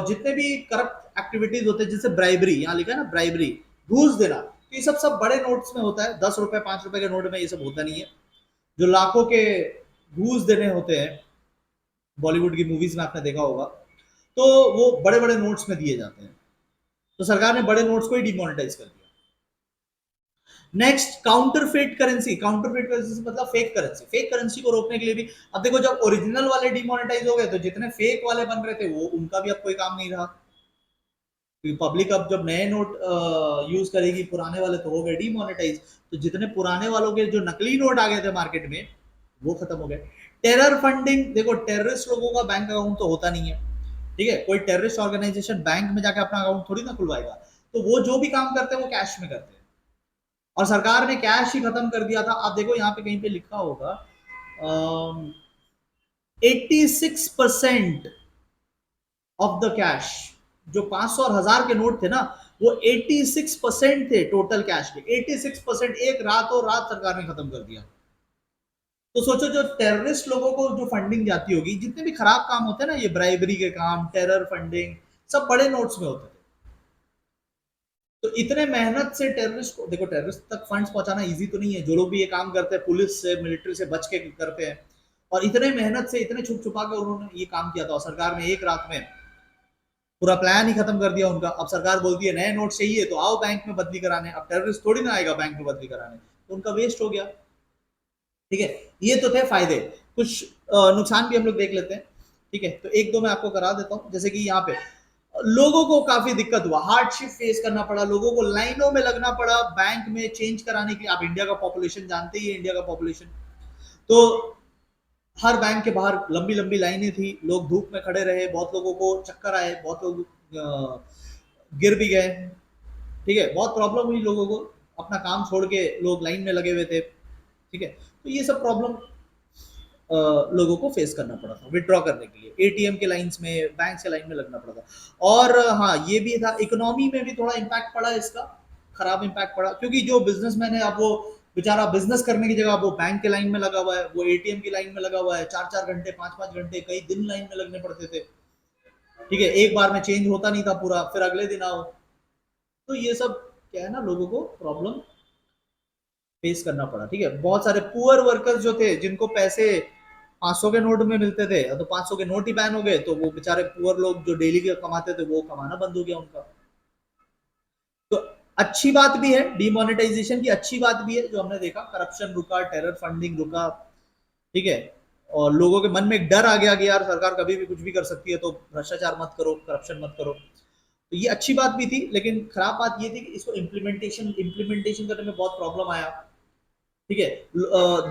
जितने भी करप्ट एक्टिविटीज होते हैं, जैसे ब्राइबरी, यहाँ लिखा है ना ब्राइबरी, घूस देना, तो ये सब बड़े नोट्स में होता है। 10 रुपए 5 रुपए के नोट में ये सब होता नहीं है। जो लाखों के घूस देने होते हैं, बॉलीवुड की मूवीज में आपने देखा होगा, तो वो बड़े बड़े नोट्स में दिए जाते हैं। तो सरकार ने बड़े नोट्स को ही डिमोनेटाइज कर दिया। Next, counterfeit currency. Counterfeit currency मतलब फेक करेंसी। फेक करेंसी को रोकने के लिए भी, अब देखो जब ओरिजिनल वाले डिमोनेटाइज हो गए, तो जितने फेक वाले बन रहे थे वो उनका भी अब कोई काम नहीं रहा। पब्लिक अब जब नए नोट यूज करेगी, पुराने वाले तो हो गए डिमोनेटाइज, तो जितने पुराने वालों के जो नकली नोट आ गए थे मार्केट में वो खत्म हो गए। टेरर फंडिंग, देखो टेररिस्ट लोगों का बैंक अकाउंट तो होता नहीं है। ठीक है, कोई टेररिस्ट ऑर्गेनाइजेशन बैंक में जाके अपना अकाउंट थोड़ी ना खुलवाएगा, तो वो जो भी काम करते हैं वो कैश में करते हैं। और सरकार ने कैश ही खत्म कर दिया था। आप देखो यहाँ पे कहीं पे लिखा होगा 86% ऑफ द कैश, जो 500 और 1000 के नोट थे ना, वो 86% थे टोटल कैश के। 86% एक रातों रात सरकार ने खत्म कर दिया। तो सोचो जो टेररिस्ट लोगों को जो फंडिंग जाती होगी, जितने भी खराब काम होते हैं ना, ये ब्राइबरी के काम, टेरर फंडिंग, सब बड़े नोट्स में होते थे। तो इतने मेहनत से टेररिस्ट को, देखो टेररिस्ट तक फंड्स पहुंचाना इजी तो नहीं है, जो लोग भी ये काम करते हैं पुलिस से मिलिट्री से बच के करते हैं, और इतने मेहनत से इतने छुप छुपा कर उन्होंने ये काम किया था, और सरकार ने एक रात में पूरा प्लान ही खत्म कर दिया उनका। अब सरकार बोलती है नए नोट चाहिए तो आओ बैंक में बदली कराने, अब टेररिस्ट थोड़ी ना आएगा बैंक में बदली कराने, तो उनका वेस्ट हो गया। ठीक है, ये तो थे फायदे। कुछ नुकसान भी हम लोग देख लेते हैं। ठीक है, तो एक दो मैं आपको करा देता हूँ। जैसे कि यहाँ पे लोगों को काफी दिक्कत हुआ, हार्डशिप फेस करना पड़ा, लोगों को लाइनों में लगना पड़ा बैंक में चेंज कराने के लिए। आप इंडिया का पॉपुलेशन जानते ही है, इंडिया का पॉपुलेशन, तो हर बैंक के बाहर लंबी लंबी लाइनें थी, लोग धूप में खड़े रहे, बहुत लोगों को चक्कर आए, बहुत लोग गिर भी गए। ठीक है, बहुत प्रॉब्लम हुई लोगों को, अपना काम छोड़ के लोग लाइन में लगे हुए थे। ठीक है, तो ये सब प्रॉब्लम लोगों को फेस करना पड़ा था विड्रॉ करने के लिए, एटीएम के लाइंस में, बैंक के लाइन में लगना पड़ा था। और हाँ, ये भी था, इकोनॉमी में भी थोड़ा इम्पैक्ट पड़ा इसका, खराब इम्पैक्ट पड़ा, क्योंकि जो बिजनेसमैन है अब वो बेचारा बिजनेस करने की जगह वो बैंक के लाइन में लगा हुआ है, वो एटीएम की लाइन में लगा हुआ है, 4-4 घंटे 5-5 घंटे कई दिन लाइन में लगने पड़ते थे। ठीक है, एक बार में चेंज होता नहीं था पूरा, फिर अगले दिन आओ। तो ये सब क्या है ना, लोगों को प्रॉब्लम फेस करना पड़ा। ठीक है, बहुत सारे पुअर वर्कर्स जो थे, जिनको पैसे 500 के नोट में मिलते थे, तो 500 के नोट ही बैन हो गए, तो वो बेचारे पुअर लोग जो डेली के कमाते थे वो कमाना बंद हो गया उनका। तो अच्छी बात भी है, डिमोनेटाइजेशन की अच्छी बात भी है, जो हमने देखा करप्शन रुका, टेरर फंडिंग रुका। ठीक है, और लोगों के मन में एक डर आ गया कि यार सरकार कभी भी कुछ भी कर सकती है, तो भ्रष्टाचार मत करो, करप्शन मत करो। तो ये अच्छी बात भी थी, लेकिन खराब बात ये थी कि इसको इम्प्लीमेंटेशन करने में बहुत प्रॉब्लम आया। ठीक है,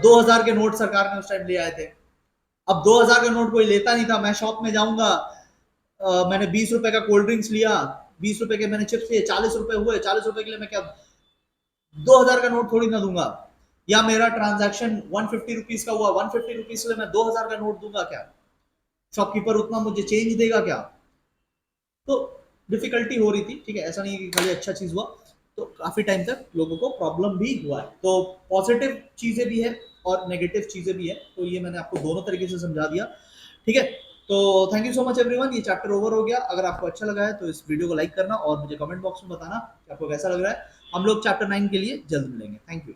2000 के नोट सरकार ने उस टाइम ले आए थे। अब 2000 का नोट कोई लेता नहीं था। मैं शॉप में जाऊंगा, मैंने 20 रुपए का कोल्ड ड्रिंक्स लिया, 20 रुपए के मैंने चिप्स लिए, 40 रुपए हुए, 40 रुपए के लिए मैं क्या 2000 का नोट थोड़ी ना दूंगा। या मेरा ट्रांजैक्शन 150 रुपीज का हुआ, 150 रुपीज के लिए मैं 2000 का नोट दूंगा क्या? शॉपकीपर उतना मुझे चेंज देगा क्या? तो डिफिकल्टी हो रही थी। ठीक है, ऐसा नहीं कि खाली अच्छा चीज हुआ, तो काफी टाइम तक लोगों को प्रॉब्लम भी हुआ है। तो पॉजिटिव चीजें भी है और नेगेटिव चीजें भी है, तो ये मैंने आपको दोनों तरीके से समझा दिया। ठीक है, तो thank you so much everyone, ये चैप्टर ओवर हो गया। अगर आपको अच्छा लगा है तो इस वीडियो को लाइक करना और मुझे कमेंट बॉक्स में बताना कि आपको कैसा लग रहा है। हम लोग चैप्टर 9 के लिए जल्द मिलेंगे। Thank you.